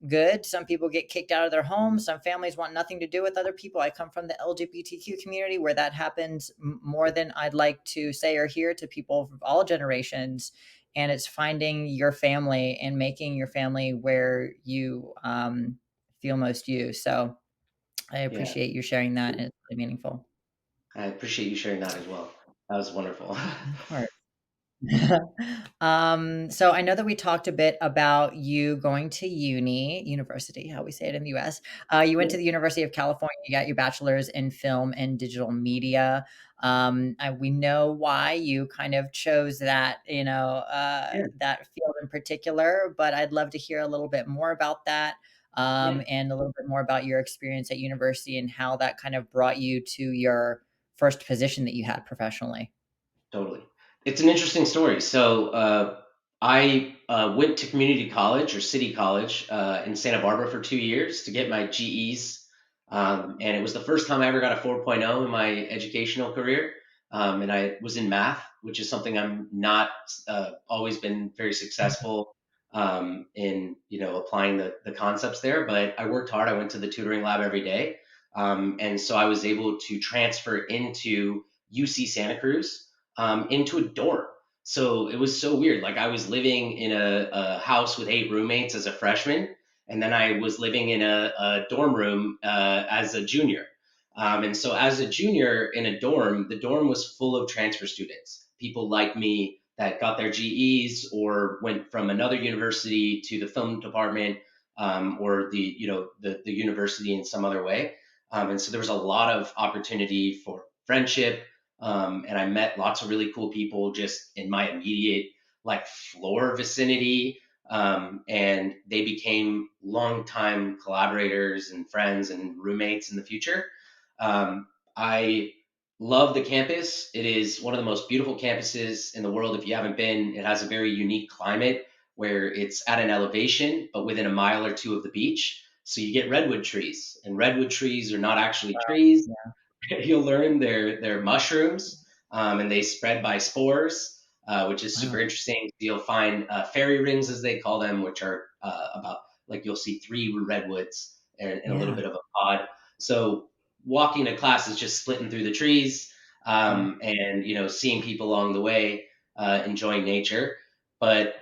good. Some people get kicked out of their homes. Some families want nothing to do with other people. I come from the LGBTQ community where that happens more than I'd like to say or hear to people of all generations. And it's finding your family and making your family where you feel most you. So I Yeah, appreciate you sharing that, and it's really meaningful. I appreciate you sharing that as well. That was wonderful. Of course. So I know that we talked a bit about you going to university, how we say it in the US. You went Yeah, to the University of California, you got your bachelor's in film and digital media. We know why you kind of chose that, yeah, that field in particular, but I'd love to hear a little bit more about that. yeah. And a little bit more about your experience at university and how that kind of brought you to your first position that you had professionally. Totally. It's an interesting story. So I went to community college or city college in Santa Barbara for 2 years to get my GEs. And it was the first time I ever got a 4.0 in my educational career. And I was in math, which is something I'm not always been very successful in, applying the concepts there. But I worked hard. I went to the tutoring lab every day. And so I was able to transfer into UC Santa Cruz into a dorm. So it was so weird. Like I was living in a house with 8 roommates as a freshman, and then I was living in a dorm room as a junior. And so as a junior in a dorm, the dorm was full of transfer students, people like me that got their GEs or went from another university to the film department or the university in some other way. And so there was a lot of opportunity for friendship, and I met lots of really cool people just in my immediate like floor vicinity. And they became longtime collaborators and friends and roommates in the future. I love the campus. It is one of the most beautiful campuses in the world. If you haven't been, it has a very unique climate where it's at an elevation, but within a mile or two of the beach. So you get redwood trees, and redwood trees are not actually trees. Yeah. You'll learn they're mushrooms, and they spread by spores, which is super Wow. interesting. You'll find fairy rings, as they call them, which are about like you'll see 3 redwoods in a little Yeah. bit of a pod. So walking to class is just splitting through the trees, Yeah. and seeing people along the way, enjoying nature. But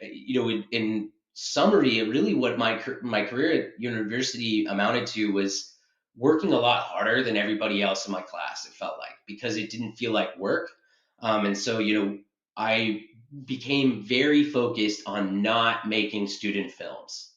in summary, really what my career at university amounted to was working a lot harder than everybody else in my class, it felt like, because it didn't feel like work. And so, I became very focused on not making student films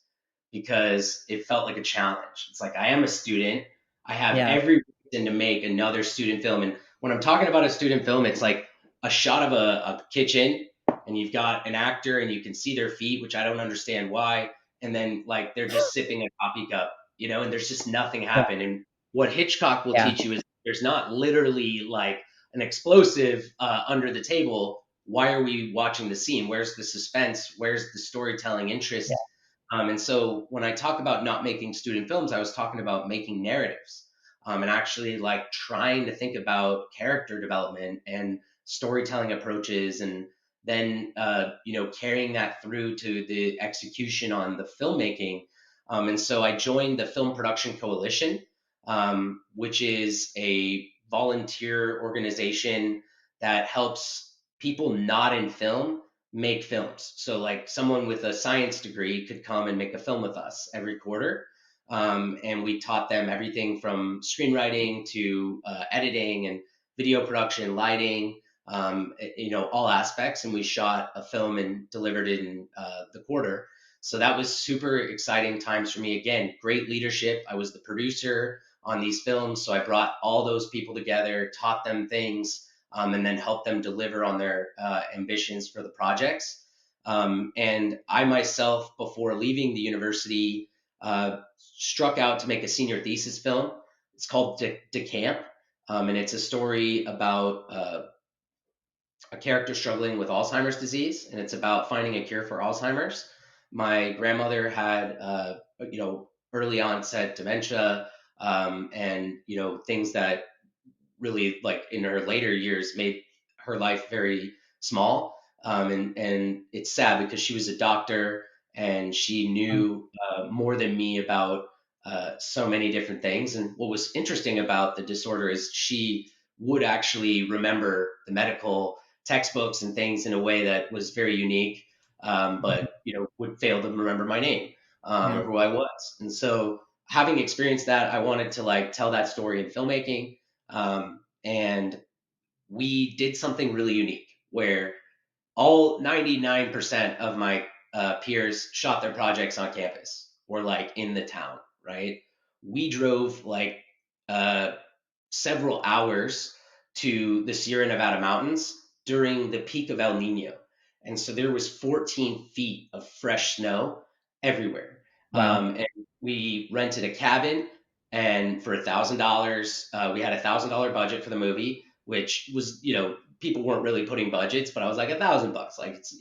because it felt like a challenge. It's like I am a student. I have Yeah. every reason to make another student film. And when I'm talking about a student film, it's like a shot of a kitchen and you've got an actor and you can see their feet, which I don't understand why. And then like they're just sipping a coffee cup, and there's just nothing Yeah. happen. And what Hitchcock will Yeah. teach you is there's not literally like an explosive under the table. Why are we watching the scene? Where's the suspense? Where's the storytelling Yeah. interest? And so when I talk about not making student films, I was talking about making narratives, and actually like trying to think about character development and storytelling approaches, and then carrying that through to the execution on the filmmaking. And so I joined the Film Production Coalition, which is a volunteer organization that helps people not in film make films. So, like someone with a science degree could come and make a film with us every quarter. And we taught them everything from screenwriting to editing and video production, lighting, all aspects. And we shot a film and delivered it in the quarter. So that was super exciting times for me. Again, great leadership. I was the producer on these films. So I brought all those people together, taught them things, and then help them deliver on their ambitions for the projects. And I myself, before leaving the university, struck out to make a senior thesis film. It's called Decamp, and it's a story about a character struggling with Alzheimer's disease, and it's about finding a cure for Alzheimer's. My grandmother had, early onset dementia, and things that really like in her later years made her life very small. And it's sad because she was a doctor and she Wow. knew more than me about so many different things. And what was interesting about the disorder is she would actually remember the medical textbooks and things in a way that was very unique, but would fail to remember my name Yeah. or who I was. And so, having experienced that, I wanted to like tell that story in filmmaking, and we did something really unique where all 99% of my peers shot their projects on campus or like in the town, right? We drove like uh, several hours to the Sierra Nevada mountains during the peak of El Nino. And so there was 14 feet of fresh snow everywhere. Wow. And we rented a cabin, and for $1,000, we had $1,000 budget for the movie, which was, people weren't really putting budgets, but I was like $1,000. Like it's,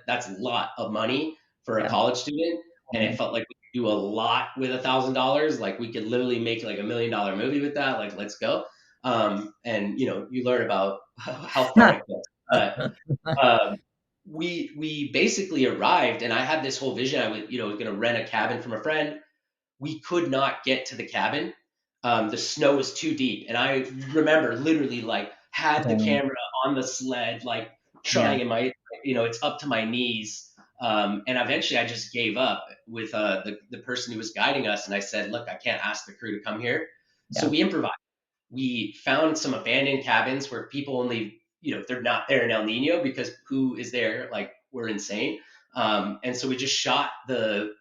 that's a lot of money for a Yeah. college student. And it Totally. felt like do a lot with $1,000. Like we could literally make like $1 million movie with that. Like let's go. And you learn about how far it goes. But um, we basically arrived, and I had this whole vision. I was going to rent a cabin from a friend. We could not get to the cabin. The snow was too deep, and I remember literally like had the Totally. camera on the sled, like Yeah. trying in my, it's up to my knees. And eventually, I just gave up with the person who was guiding us, and I said, "Look, I can't ask the crew to come here." So Yeah. we improvised. We found some abandoned cabins where people only, they're not there in El Nino because who is there? Like we're insane. And so we just shot the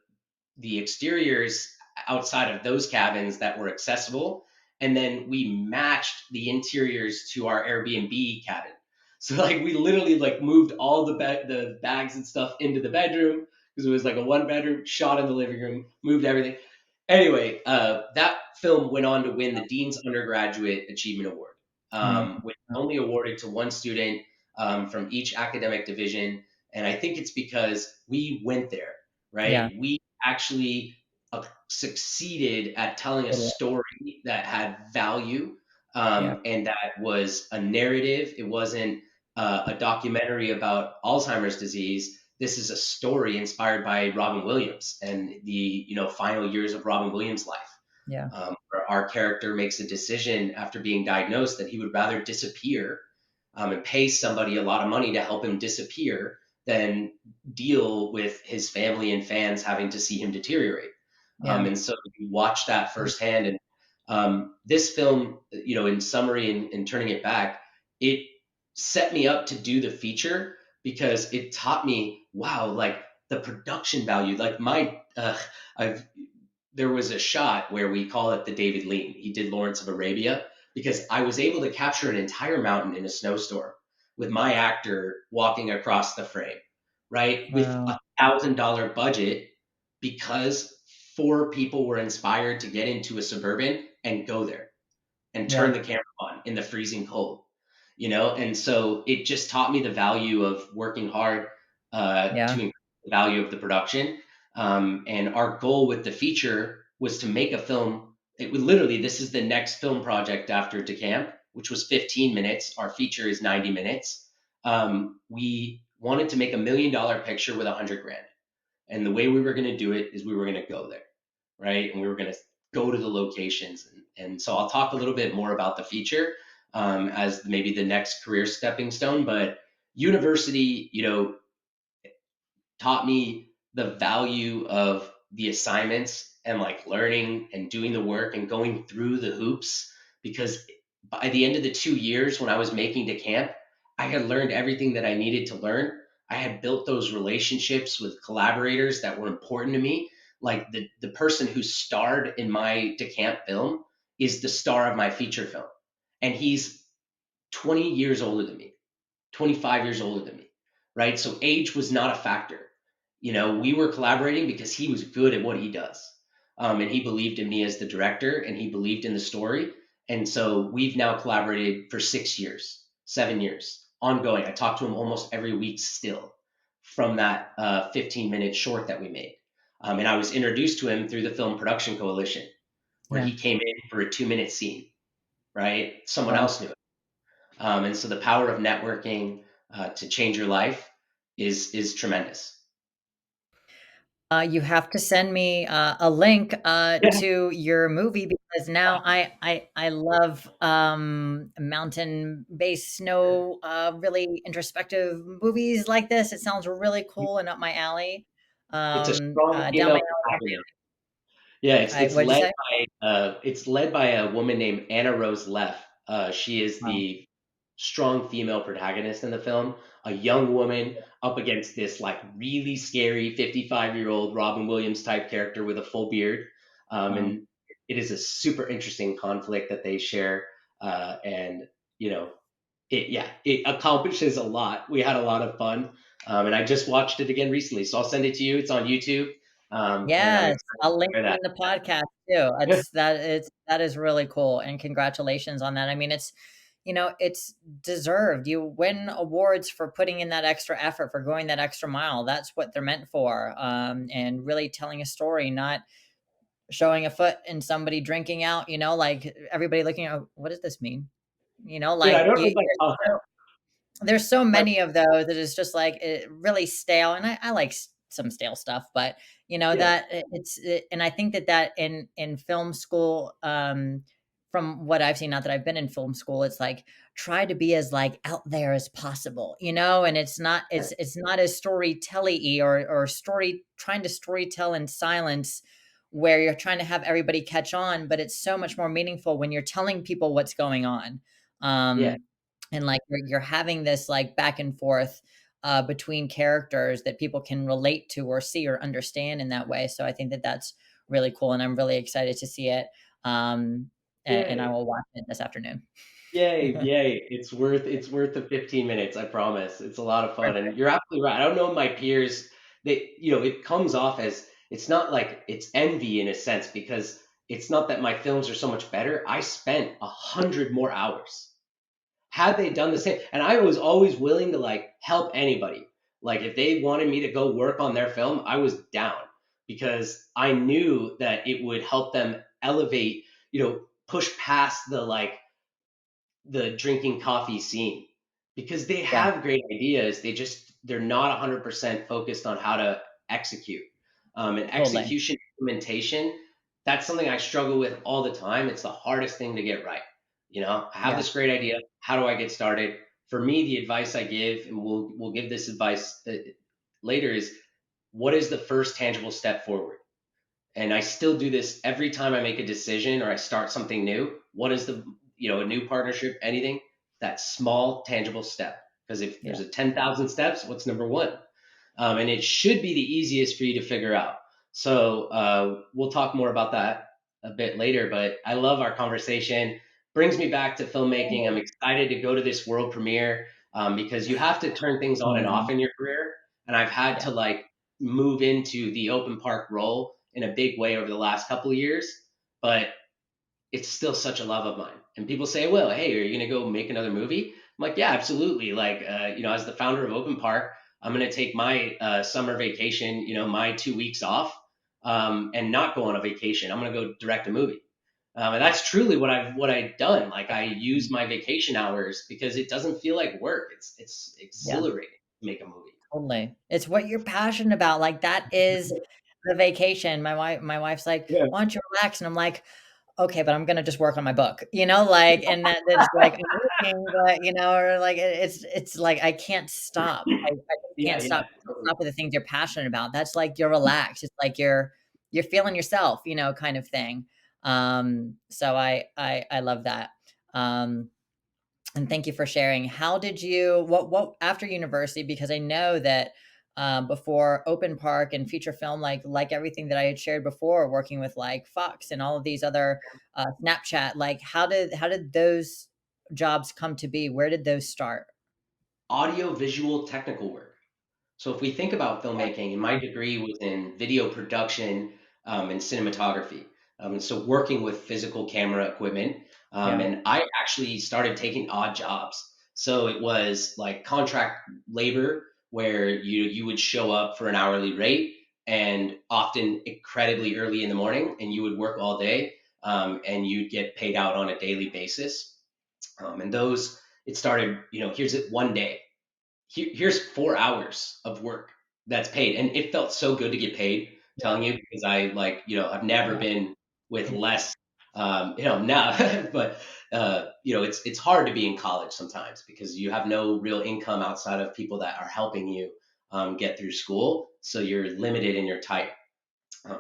exteriors outside of those cabins that were accessible, and then we matched the interiors to our Airbnb cabin. So like we literally like moved all the bags and stuff into the bedroom because it was like a one bedroom, shot in the living room, moved everything. Anyway, that film went on to win the Dean's Undergraduate Achievement Award, Amazing. which is only awarded to one student from each academic division. And I think it's because we went there, Yeah. right? We actually succeeded at telling a Totally. story that had value, Yeah. and that was a narrative. It wasn't a documentary about Alzheimer's disease. This is a story inspired by Robin Williams and the final years of Robin Williams' life. Yeah. Where our character makes a decision after being diagnosed that he would rather disappear, and pay somebody a lot of money to help him disappear than deal with his family and fans having to see him deteriorate. Yeah. And so you watch that firsthand. And this film, in summary and turning it back, it set me up to do the feature because it taught me, wow, like the production value, like I've there was a shot where we call it the David Lean. He did Lawrence of Arabia because I was able to capture an entire mountain in a snowstorm with my actor walking across the frame, right? With Wow. $1,000 budget because four people were inspired to get into a suburban and go there and turn Yeah. the camera on in the freezing cold, and so it just taught me the value of working hard to Yeah. increase the value of the production. And our goal with the feature was to make a film. It would literally, this is the next film project after Decamp, which was 15 minutes. Our feature is 90 minutes. We wanted to make $1 million picture with 100 grand. And the way we were going to do it is we were going to go there, right? And we were going to go to the locations. And so I'll talk a little bit more about the feature as maybe the next career stepping stone. But university, taught me the value of the assignments and like learning and doing the work and going through the hoops, because by the end of the 2 years when I was making the camp, I had learned everything that I needed to learn. I had built those relationships with collaborators that were important to me. Like the person who starred in my DeCamp film is the star of my feature film. And he's 20 years older than me. 25 years older than me, right? So age was not a factor. We were collaborating because he was good at what he does. And he believed in me as the director and he believed in the story. And so we've now collaborated for 6 years, 7 years, ongoing. I talk to him almost every week still from that 15-minute short that we made. And I was introduced to him through the Film Production Coalition, where Yeah. he came in for a 2-minute scene, right? Someone Wow. else knew it. And so the power of networking to change your life is tremendous. You have to send me a link Yeah, to your movie because now I love mountain-based snow, really introspective movies like this. It sounds really cool and up my alley. it's a strong Down my female alley. protagonist. Yeah, it's What'd you led say? by a woman named Anna Rose Leff. She is Wow. the strong female protagonist in the film, a young woman up against this like really scary 55-year-old Robin Williams type character with a full beard. Wow. And it is a super interesting conflict that they share. And you know, it accomplishes a lot. We had a lot of fun. And I just watched it again recently, so I'll send it to you. It's on YouTube. And I'm Yes, excited I'll link to it share in the podcast too. That is really cool, and congratulations on that. I mean, it's deserved. You win awards for putting in that extra effort, for going that extra mile. That's what they're meant for, and really telling a story, not showing a foot in somebody drinking out, like, everybody looking at, "What does this mean?" Yeah, I Like, don't know you if I saw that. there's so My, many of those that is just like really stale, and I like some stale stuff, but yeah, and I think that in film school, from what I've seen, not that I've been in film school, it's like try to be as like out there as possible, and it's not as storytelly or story trying to storytell in silence where you're trying to have everybody catch on, but it's so much more meaningful when you're telling people what's going on. yeah, And like you're having this like back and forth between characters that people can relate to or see or understand in that way. So I think that that's really cool, and I'm really excited to see it. And I yay, will watch it this afternoon. yay, yay! It's worth the 15 minutes. I promise. It's a lot of fun, and you're absolutely right. I don't know my peers. It comes off as it's not like it's envy in a sense because it's not that my films are so much better. I spent 100 more hours. Had they done the same, and I was always willing to like help anybody. Like if they wanted me to go work on their film, I was down because I knew that it would help them elevate, push past the drinking coffee scene because they Yeah, have great ideas. They're not 100% focused on how to execute. And totally. execution implementation, that's something I struggle with all the time. It's the hardest thing to get right. I have Yeah, this great idea. How do I get started? For me, the advice I give, and we'll give this advice later, is what is the first tangible step forward? And I still do this every time I make a decision or I start something new. What is a new partnership, anything? That small, tangible step. Because if yeah. there's a 10,000 steps, what's number one? And it should be the easiest for you to figure out. So we'll talk more about that a bit later. But I love our conversation. Brings me back to filmmaking. I'm excited to go to this world premiere because you have to turn things on and off Amazing. in your career. And I've had Yeah, to like move into the open park role in a big way over the last couple of years. But it's still such a love of mine. And people say, well, hey, are you going to go make another movie? I'm like, yeah, absolutely. Like, as the founder of Open Park, I'm going to take my summer vacation, my 2 weeks off and not go on a vacation. I'm going to go direct a movie. And that's truly what I've done. Like I use my vacation hours because it doesn't feel like work. It's yeah. exhilarating to make a movie. Totally. It's what you're passionate about. Like that is the vacation. My wife's like, Yeah, "Why don't you relax?" And I'm like, "Okay, but I'm gonna just work on my book." Like, and that is like I'm working, but or like it's like I can't stop. I just yeah, can't yeah, stop. You can't totally. stop with the things you're passionate about. That's like you're relaxed. It's like you're feeling yourself, kind of thing. So I love that. Um and thank you for sharing. How did you what after university? Because I know that before Open Park and feature film, like everything that I had shared before, working with like Fox and all of these other Snapchat, like how did those jobs come to be? Where did those start? Audio visual technical work. So if we think about filmmaking, and my degree was in video production and cinematography, and so working with physical camera equipment, Yeah, and I actually started taking odd jobs. So it was like contract labor where you would show up for an hourly rate, and often incredibly early in the morning, and you would work all day, and you'd get paid out on a daily basis. And those it started, here's it one day here's 4 hours of work that's paid. And it felt so good to get paid. telling you, because I like, I've never Yeah. been with Yeah. less, now, but it's hard to be in college sometimes because you have no real income outside of people that are helping you get through school. So you're limited and you're tight.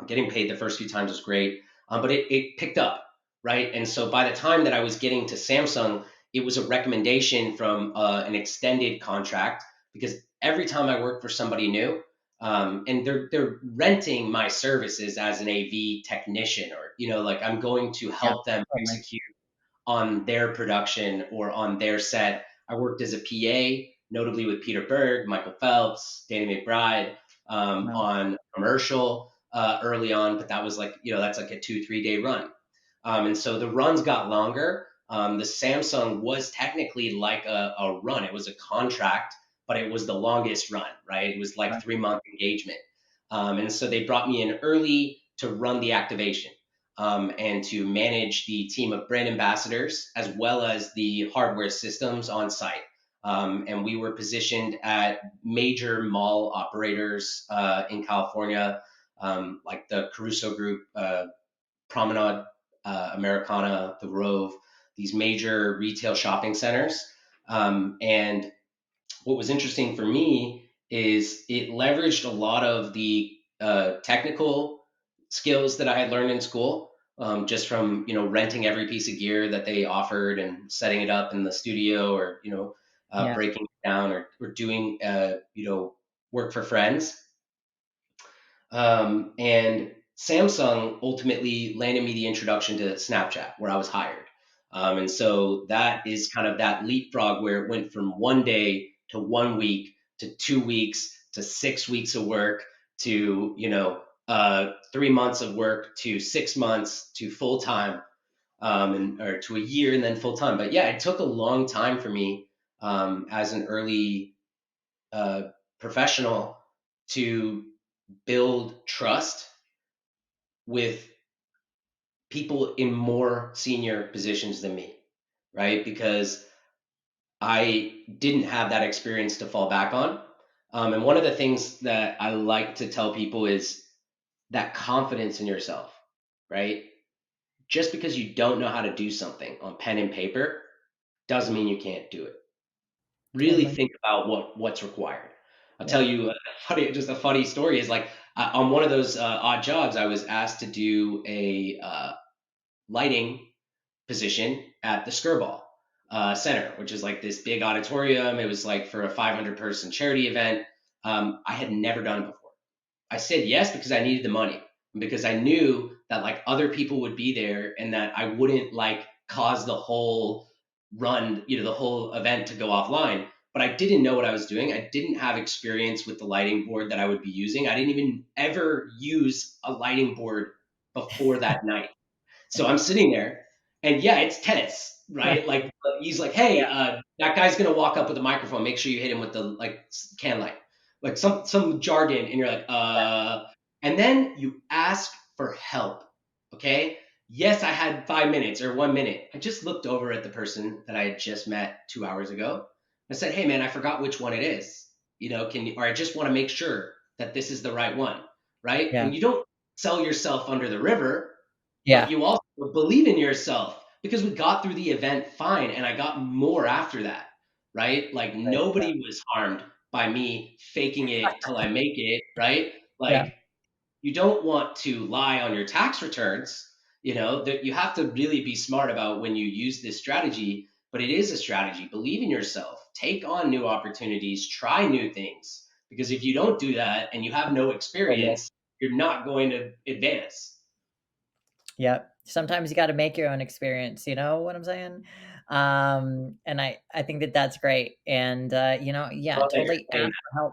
Getting paid the first few times was great, but it picked up, right? And so by the time that I was getting to Samsung, it was a recommendation from an extended contract because every time I worked for somebody new, and they're renting my services as an AV technician, or like I'm going to Yeah. help them Totally. execute on their production or on their set. I worked as a PA, notably with Peter Berg, Michael Phelps, Danny McBride, Wow. on commercial early on, but that was like, that's like a 2, 3 day run. And so the runs got longer. The Samsung was technically like a run. It was a contract, but it was the longest run, right? It was like Right. 3 month engagement. And so they brought me in early to run the activation, and to manage the team of brand ambassadors as well as the hardware systems on site. And we were positioned at major mall operators in California, like the Caruso Group, Promenade, Americana, the Grove, these major retail shopping centers. And what was interesting for me is it leveraged a lot of the technical skills that I had learned in school, just from renting every piece of gear that they offered and setting it up in the studio, or Yeah. breaking it down, or doing work for friends. And Samsung ultimately landed me the introduction to Snapchat, where I was hired. And so that is kind of that leapfrog where it went from 1 day to 1 week to 2 weeks to 6 weeks of work to, 3 months of work to 6 months to full time, and or to a year and then full time. But yeah, it took a long time for me, as an early uh, professional, to build trust with people in more senior positions than me, right? Because I didn't have that experience to fall back on. And one of the things that I like to tell people is that confidence in yourself, right? Just because you don't know how to do something on pen and paper doesn't mean you can't do it. Really Totally. think about what's required. I'll tell Yeah. you just a funny story is like, on one of those odd jobs, I was asked to do a lighting position at the Skirball Center, which is like this big auditorium. It was like for a 500-person charity event. I had never done it before. I said yes because I needed the money, because I knew that like other people would be there and that I wouldn't like cause the whole run, the whole event to go offline. But I didn't know what I was doing. I didn't have experience with the lighting board that I would be using. I didn't even ever use a lighting board before that night. So I'm sitting there, and yeah, it's tense, right? Like he's like, "Hey, Yeah. that guy's gonna walk up with a microphone. Make sure you hit him with the like can light, like some jargon." And you're like, and then you ask for help. Okay, yes, I had 5 minutes or 1 minute. I just looked over at the person that I had just met 2 hours ago. I said, "Hey, man, I forgot which one it is. Can you, or I just want to make sure that this is the right one, right?" Yeah. And you don't sell yourself under the river, but Yeah. you also believe in yourself, because we got through the event fine, and I got more after that, right? Like Right. Yeah. nobody was harmed by me faking it till I make it, right? Yeah. Like, you don't want to lie on your tax returns, that you have to really be smart about when you use this strategy, but it is a strategy. Believe in yourself, take on new opportunities, try new things, because if you don't do that and you have no Totally. experience, you're not going to advance. Yep. Sometimes you got to make your own experience. You know what I'm saying? And I think that that's great. And I yeah, love that you're totally saying ask for help.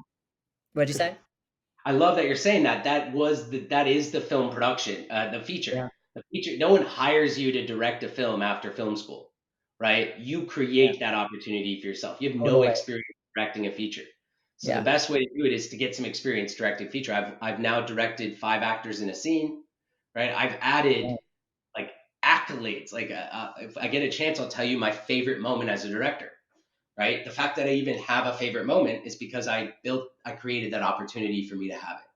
What'd you say? I love that you're saying that. That is the film production, the feature. Yeah. The feature. No one hires you to direct a film after film school, right? You Yeah. create that opportunity for yourself. You have no Totally. experience directing a feature, so the Yeah. best way to do it is to get some experience directing feature. I've now directed 5 actors in a scene, right? I've added Yeah. like accolades. Like, if I get a chance, I'll tell you my favorite moment as a director. Right? The fact that I even have a favorite moment is because I created that opportunity for me to have it.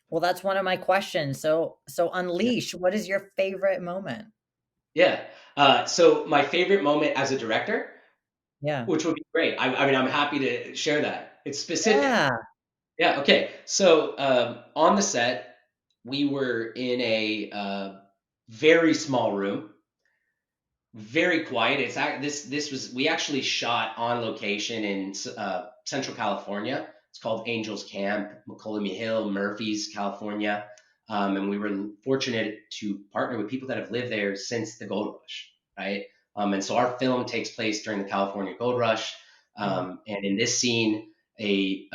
Well, that's one of my questions. So unleash, what is your favorite moment? Yeah. So my favorite moment as a director, Yeah. which would be great. I mean, I'm happy to share that. It's specific. Yeah. Yeah. Okay. So on the set, we were in a very small room, very quiet. This was we actually shot on location in Central California. It's called Angels Camp, McCollum Hill, Murphy's, California. And we were fortunate to partner with people that have lived there since the gold rush, right? And so our film takes place during the California gold rush. Yeah. And in this scene, a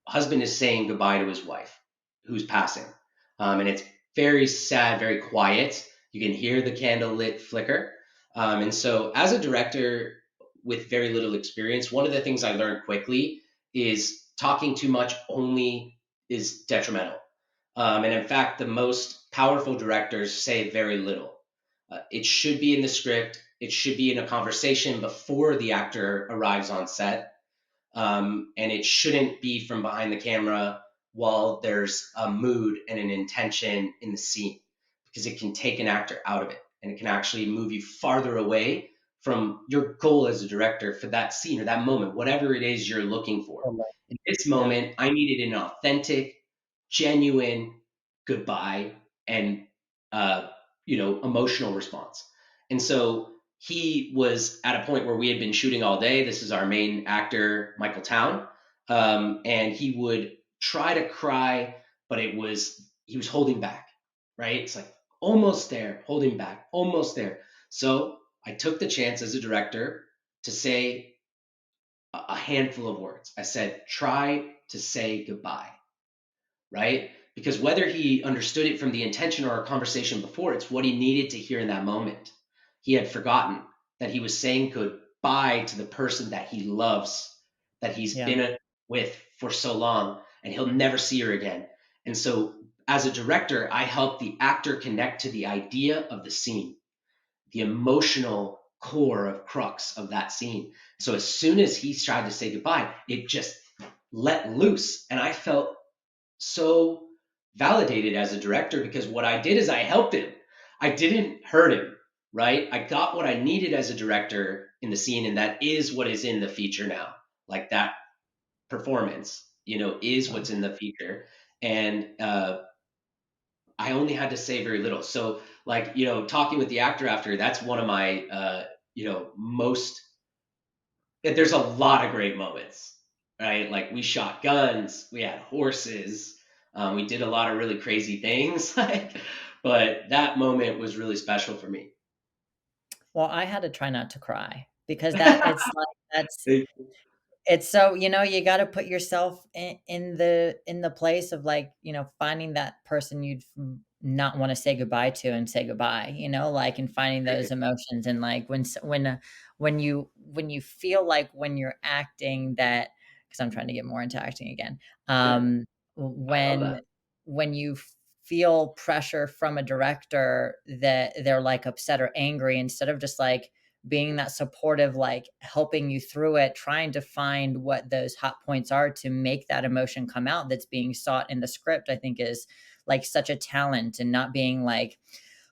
husband is saying goodbye to his wife, who's passing. And it's very sad, very quiet. You can hear the candle lit flicker. And so, as a director with very little experience, one of the things I learned quickly is talking too much only is detrimental. And in fact, the most powerful directors say very little. It should be in the script, it should be in a conversation before the actor arrives on set, and it shouldn't be from behind the camera while there's a mood and an intention in the scene, because it can take an actor out of it and it can actually move you farther away from your goal as a director for that scene or that moment, whatever it is you're looking for. Totally. In this Yeah. moment, I needed an authentic, genuine goodbye and uh, emotional response. And so he was at a point where we had been shooting all day. This is our main actor, Michael Town, and he would try to cry, but he was holding back, right? It's like almost there, holding back, almost there. So I took the chance as a director to say a handful of words. I said, try to say goodbye, right? Because whether he understood it from the intention or a conversation before, it's what he needed to hear in that moment. He had forgotten that he was saying goodbye to the person that he loves, that he's Yeah. been with for so long, and he'll never see her again. And so, as a director, I help the actor connect to the idea of the scene, the emotional core of crux of that scene. So, as soon as he tried to say goodbye, it just let loose. And I felt so validated as a director because what I did is I helped him. I didn't hurt him, right? I got what I needed as a director in the scene, and that is what is in the feature now. Like that performance, is Yeah. what's in the feature. And I only had to say very little. So, like, talking with the actor after, that's one of my, most there's a lot of great moments, right? Like we shot guns, we had horses, we did a lot of really crazy things, like, but that moment was really special for me. Well, I had to try not to cry because that it's like that's it's so, you gotta put yourself in the place of, like, finding that person you'd not wanna say goodbye to and say goodbye, like, and finding those emotions and, like, when you feel like when you're acting that, because 'cause I'm trying to get more into acting again, Yeah, I love when that. you feel pressure from a director that they're, like, upset or angry instead of just, like, being that supportive, like helping you through it, trying to find what those hot points are to make that emotion come out that's being sought in the script, I think is like such a talent and not being like,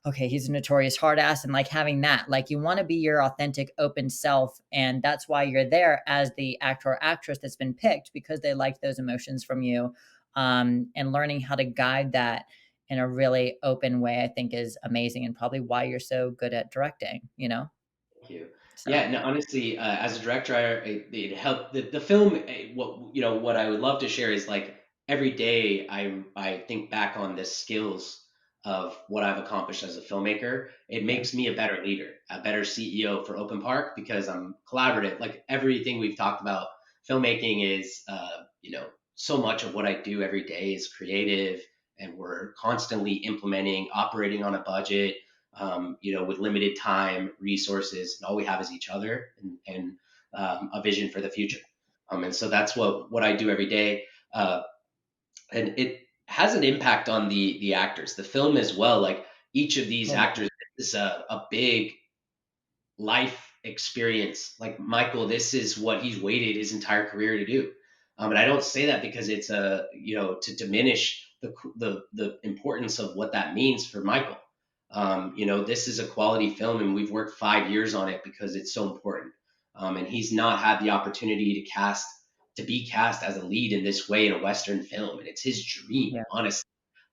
okay, he's a notorious hard ass and like having that. Like you want to be your authentic, open self. And that's why you're there as the actor or actress that's been picked because they like those emotions from you. And learning how to guide that in a really open way, I think is amazing and probably why you're so good at directing. Thank you. So Yeah, no, honestly, as a director, it helped the film. What I would love to share is like every day I think back on the skills of what I've accomplished as a filmmaker. It yeah. makes me a better leader, a better CEO for Open Park because I'm collaborative. Like everything we've talked about, filmmaking is so much of what I do every day is creative, and we're constantly implementing, operating on a budget, with limited time, resources, and all we have is each other and a vision for the future. And so that's what I do every day, and it has an impact on the actors, the film as well. Like each of these Totally. actors is a big life experience. Like Michael, this is what he's waited his entire career to do. And I don't say that because it's to diminish the importance of what that means for Michael. This is a quality film, and we've worked 5 years on it because it's so important. And he's not had the opportunity to be cast as a lead in this way in a Western film, and it's his dream. Yeah. Honestly,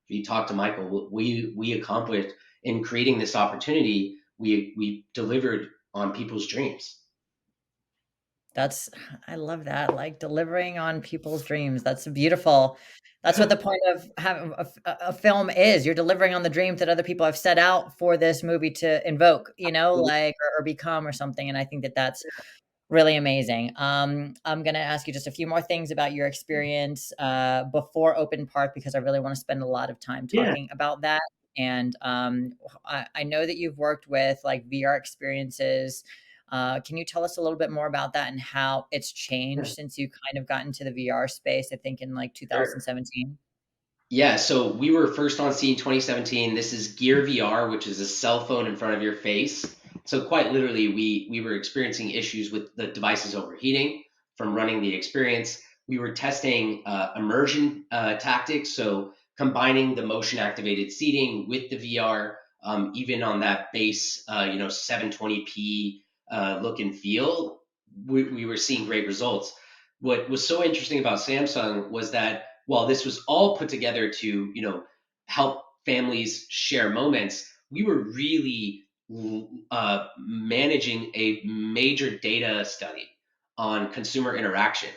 if you talk to Michael, we accomplished in creating this opportunity. We delivered on people's dreams. That's I love that, like, delivering on people's dreams, that's beautiful. That's what the point of having a film is, you're delivering on the dreams that other people have set out for this movie to invoke, like, or become or something, and I think that that's really amazing. I'm gonna ask you just a few more things about your experience before Open Park because I really want to spend a lot of time Yeah. talking about that. And I know that you've worked with like VR experiences. Can you tell us a little bit more about that and how it's changed Yeah. since you kind of got into the VR space? I think in like Sure. 2017. Yeah, so we were first on scene 2017. This is Gear VR, which is a cell phone in front of your face. So quite literally, we were experiencing issues with the devices overheating from running the experience. We were testing immersion tactics, so combining the motion activated seating with the VR, even on that base, 720p look and feel. We were seeing great results. What was so interesting about Samsung was that while this was all put together to, help families share moments, we were really managing a major data study on consumer interaction,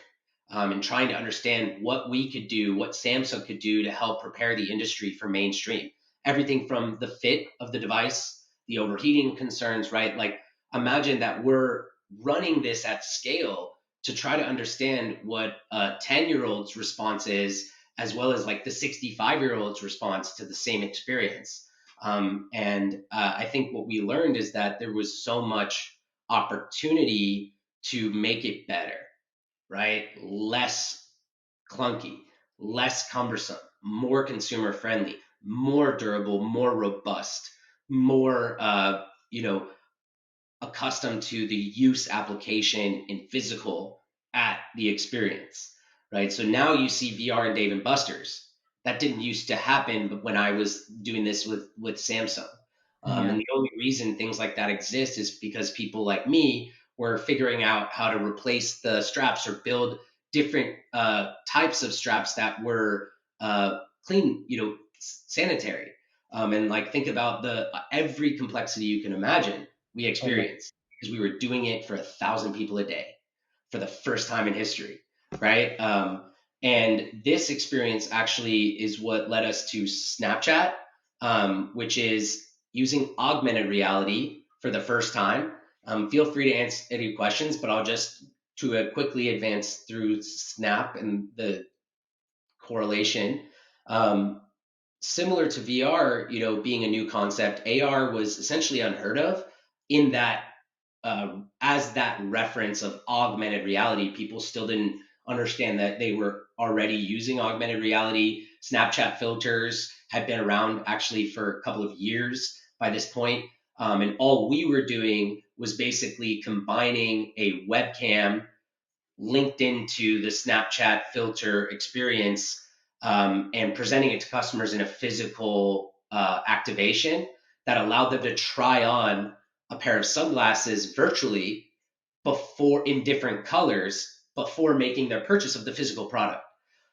and trying to understand what we could do, what Samsung could do to help prepare the industry for mainstream. Everything from the fit of the device, the overheating concerns, right? Like, imagine that we're running this at scale to try to understand what a 10-year-old's response is, as well as like the 65-year-old's response to the same experience. And I think what we learned is that there was so much opportunity to make it better, right? Less clunky, less cumbersome, more consumer friendly, more durable, more robust, more, accustomed to the use application in physical at the experience, right? So now you see VR and Dave and Buster's. That didn't used to happen, but when I was doing this with Samsung, Yeah. and the only reason things like that exist is because people like me were figuring out how to replace the straps or build different types of straps that were clean, sanitary, and like think about the every complexity you can imagine we Totally. experienced because we were doing it for 1,000 people a day for the first time in history, right? And this experience actually is what led us to Snapchat, which is using augmented reality for the first time. Feel free to answer any questions, but I'll just to quickly advance through Snap and the correlation. Um, Similar to VR, being a new concept, AR was essentially unheard of in that, as that reference of augmented reality, people still didn't understand that they were already using augmented reality. Snapchat filters had been around actually for a couple of years by this point. And all we were doing was basically combining a webcam linked into the Snapchat filter experience, and presenting it to customers in a physical activation that allowed them to try on a pair of sunglasses virtually before in different colors before making their purchase of the physical product.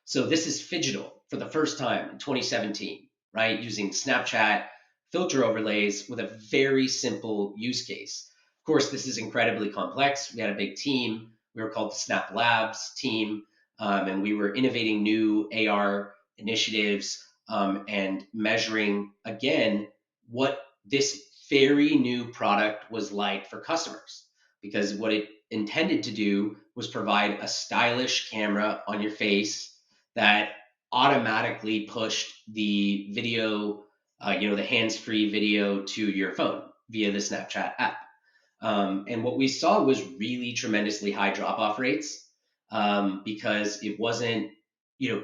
So this is Phygital for the first time in 2017, right? Using Snapchat filter overlays with a very simple use case. Of course, this is incredibly complex. We had a big team. We were called the Snap Labs team, and we were innovating new AR initiatives, and measuring again what this very new product was like for customers. Because what it intended to do was provide a stylish camera on your face that automatically pushed the video, the hands-free video to your phone via the Snapchat app. And what we saw was really tremendously high drop-off rates, because it wasn't, you know,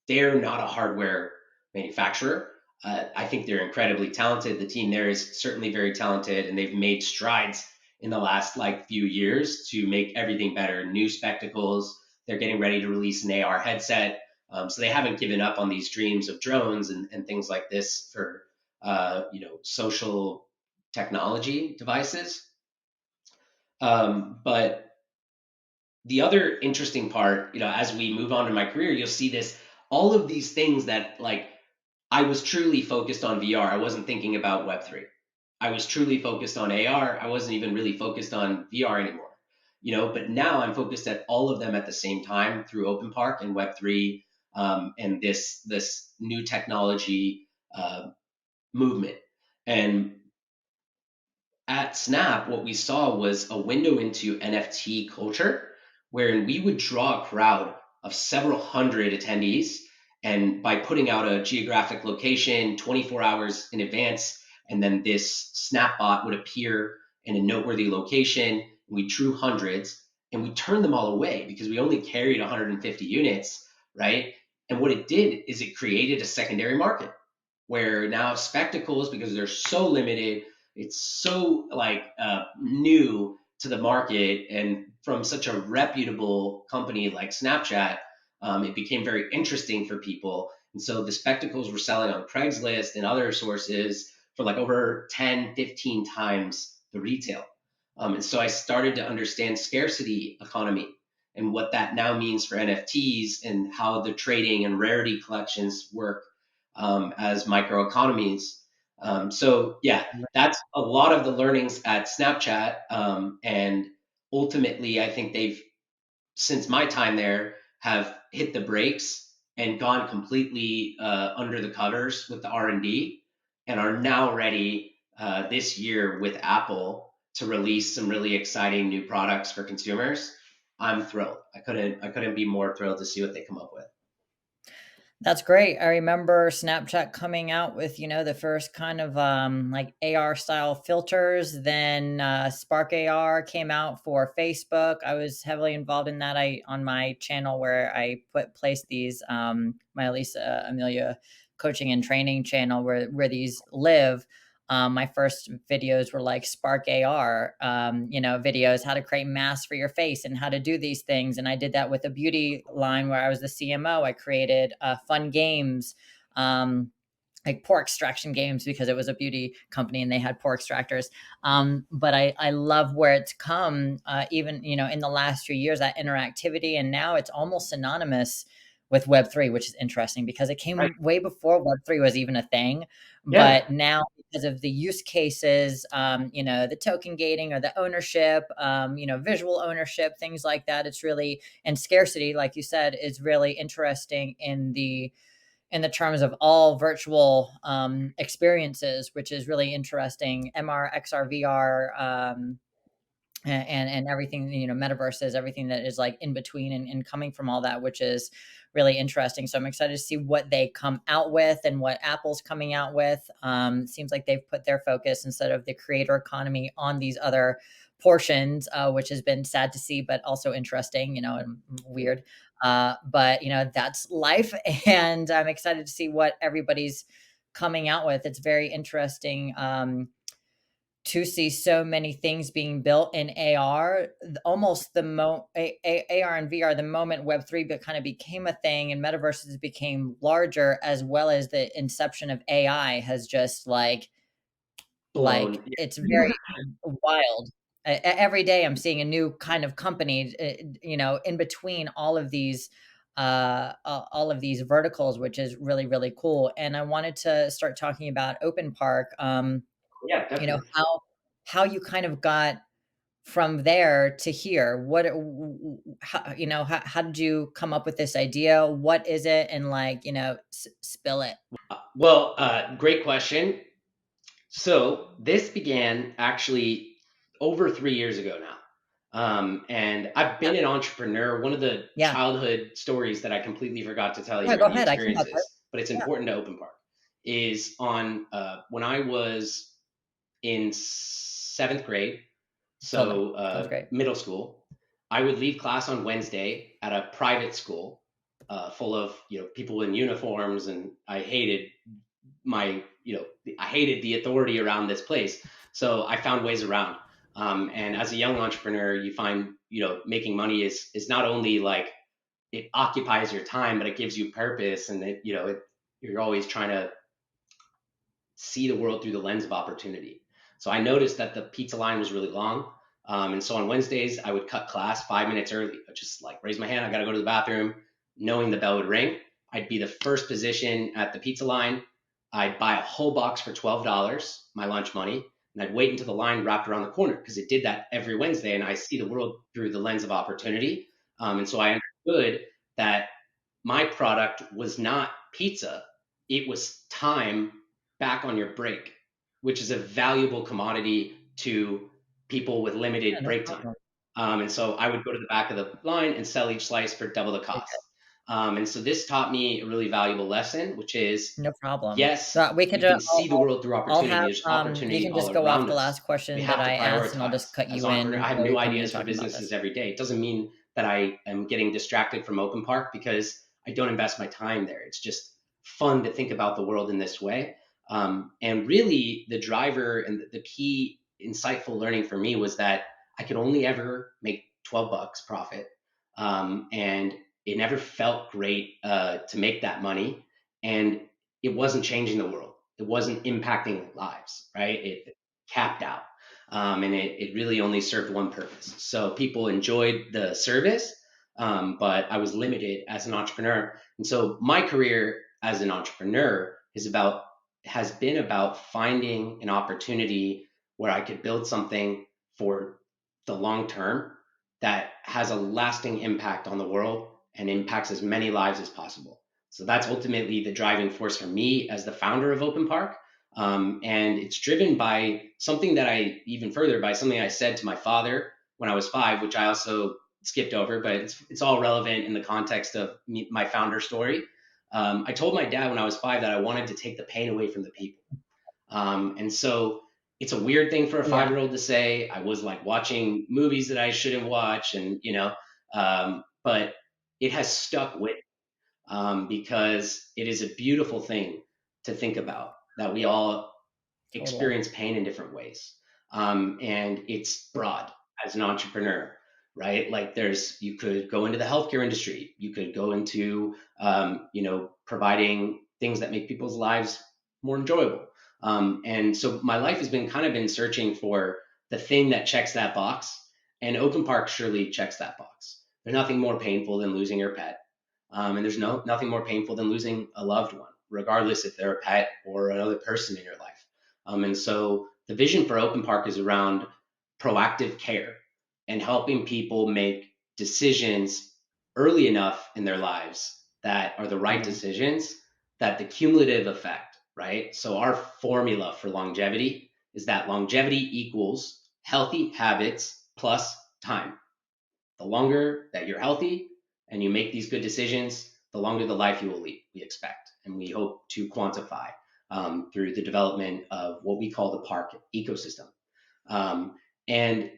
they're not a hardware manufacturer. I think they're incredibly talented. The team there is certainly very talented, and they've made strides in the last like few years to make everything better. New spectacles. They're getting ready to release an AR headset, So they haven't given up on these dreams of drones and things like this for social technology devices. But the other interesting part, as we move on in my career, you'll see this, all of these things that, like, I was truly focused on VR. I wasn't thinking about Web3. I was truly focused on AR. I wasn't even really focused on VR anymore. But now I'm focused at all of them at the same time through OpenPark and Web3, and this new technology movement. And at Snap, what we saw was a window into NFT culture, wherein we would draw a crowd of several hundred attendees. And by putting out a geographic location 24 hours in advance, and then this Snap bot would appear in a noteworthy location, and we drew hundreds, and we turned them all away because we only carried 150 units, right? And what it did is it created a secondary market where now spectacles, because they're so limited, it's so like new to the market, and from such a reputable company like Snapchat, it became very interesting for people. And so the spectacles were selling on Craigslist and other sources for like over 10, 15 times the retail. And so I started to understand scarcity economy and what that now means for NFTs and how the trading and rarity collections work as microeconomies. So yeah, that's a lot of the learnings at Snapchat. And ultimately, I think they've, since my time there, have hit the brakes and gone completely under the covers with the R&D, and are now ready this year with Apple to release some really exciting new products for consumers. I'm thrilled. I couldn't be more thrilled to see what they come up with. That's great. I remember Snapchat coming out with, the first kind of like AR style filters. Then Spark AR came out for Facebook. I was heavily involved in that. I on my channel where I placed these my Elisa Amelia coaching and training channel where these live. My first videos were like Spark AR, videos, how to create masks for your face and how to do these things. And I did that with a beauty line where I was the CMO. I created fun games, like pore extraction games because it was a beauty company and they had pore extractors. But I love where it's come, even, in the last few years, that interactivity. And now it's almost synonymous with Web3, which is interesting because it Right. came way before Web3 was even a thing. Yeah. But now, because of the use cases, the token gating or the ownership, visual ownership, things like that, it's really, and scarcity, like you said, is really interesting in the terms of all virtual experiences, which is really interesting. MR, XR, VR, and everything, metaverses, everything that is like in between and coming from all that, which is really interesting. So I'm excited to see what they come out with and what Apple's coming out with. Seems like they've put their focus instead of the creator economy on these other portions, which has been sad to see, but also interesting, and weird. But that's life, and I'm excited to see what everybody's coming out with. It's very interesting. To see so many things being built in AR, almost AR and VR, the moment Web3 kind of became a thing and metaverses became larger, as well as the inception of AI has just like Blown. it's very wild. Every day I'm seeing a new kind of company, in between all of these verticals, which is really, really cool. And I wanted to start talking about Open Park. Yeah, You know, definitely. how you kind of got from there to here. How did you come up with this idea? What is it? And like, spill it. Well, great question. So this began actually over 3 years ago now. And I've Yeah. been an entrepreneur. One of the Yeah. childhood stories that I completely forgot to tell Yeah, you, go and the ahead. I can help it. experiences, but it's Yeah. important to Open Park, is on when I was in seventh grade, Tell them. so Sounds great. middle school. I would leave class on Wednesday at a private school full of people in uniforms, and I hated the authority around this place. So I found ways around. And as a young entrepreneur, you find making money is not only like it occupies your time, but it gives you purpose, and you're always trying to see the world through the lens of opportunity. So I noticed that the pizza line was really long. And so on Wednesdays, I would cut class 5 minutes early. I'd just like raise my hand, I got to go to the bathroom, knowing the bell would ring. I'd be the first position at the pizza line. I'd buy a whole box for $12, my lunch money, and I'd wait until the line wrapped around the corner because it did that every Wednesday. And I see the world through the lens of opportunity. And so I understood that my product was not pizza, it was time back on your break, which is a valuable commodity to people with Yeah, limited no break time. problem. And so I would go to the back of the line and sell each slice for double the Very cost. good. And so this taught me a really valuable lesson, which is No problem. yes, So we could you can see the I'll world through I'll opportunity. have, There's you opportunity can all just go off around the us. last We question that have to I asked, and I'll prioritize. just cut As you an entrepreneur, in I have while new you're coming and ideas for talking about businesses this. every day. It doesn't mean that I am getting distracted from Open Park because I don't invest my time there. It's just fun to think about the world in this way. And really, the driver and the key insightful learning for me was that I could only ever make 12 bucks profit. And it never felt great to make that money. And it wasn't changing the world, it wasn't impacting lives, right? It capped out. And it really only served one purpose. So people enjoyed the service, but I was limited as an entrepreneur. And so my career as an entrepreneur has been about finding an opportunity where I could build something for the long term that has a lasting impact on the world and impacts as many lives as possible. So that's ultimately the driving force for me as the founder of Open Park. And it's driven by something that even further, by something I said to my father when I was 5, which I also skipped over, but it's all relevant in the context of my founder story. I told my dad when I was 5 that I wanted to take the pain away from the people. And so it's a weird thing for a Yeah, 5-year old to say. I was like watching movies that I shouldn't watch, and but it has stuck with because it is a beautiful thing to think about that we all total. experience pain in different ways. And it's broad as an entrepreneur, right? Like you could go into the healthcare industry, you could go into, providing things that make people's lives more enjoyable. And so my life has been kind of been searching for the thing that checks that box, and Open Park surely checks that box. There's nothing more painful than losing your pet. And there's nothing more painful than losing a loved one, regardless if they're a pet or another person in your life. And so the vision for Open Park is around proactive care and helping people make decisions early enough in their lives that are the right Yeah. decisions, that the cumulative effect, right? So our formula for longevity is that longevity equals healthy habits plus time. The longer that you're healthy and you make these good decisions, the longer the life you will lead, we expect. And we hope to quantify through the development of what we call the park ecosystem. And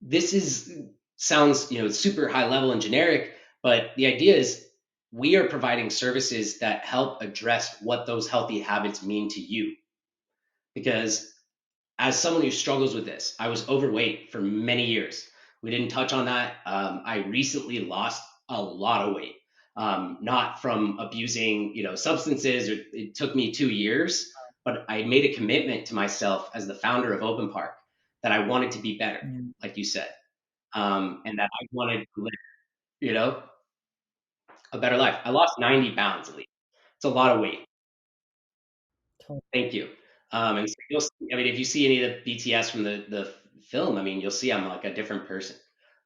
this sounds super high level and generic, but the idea is we are providing services that help address what those healthy habits mean to you. Because as someone who struggles with this, I was overweight for many years. We didn't touch on that. I recently lost a lot of weight, not from abusing, substances. It took me 2 years, but I made a commitment to myself as the founder of Open Park that I wanted to be better, Yeah, like you said, and that I wanted to live, you know, a better life. I lost 90 pounds at least. It's a lot of weight. to Thank you. And so you'll see, I mean, if you see any of the BTS from the film, I mean, you'll see I'm like a different person.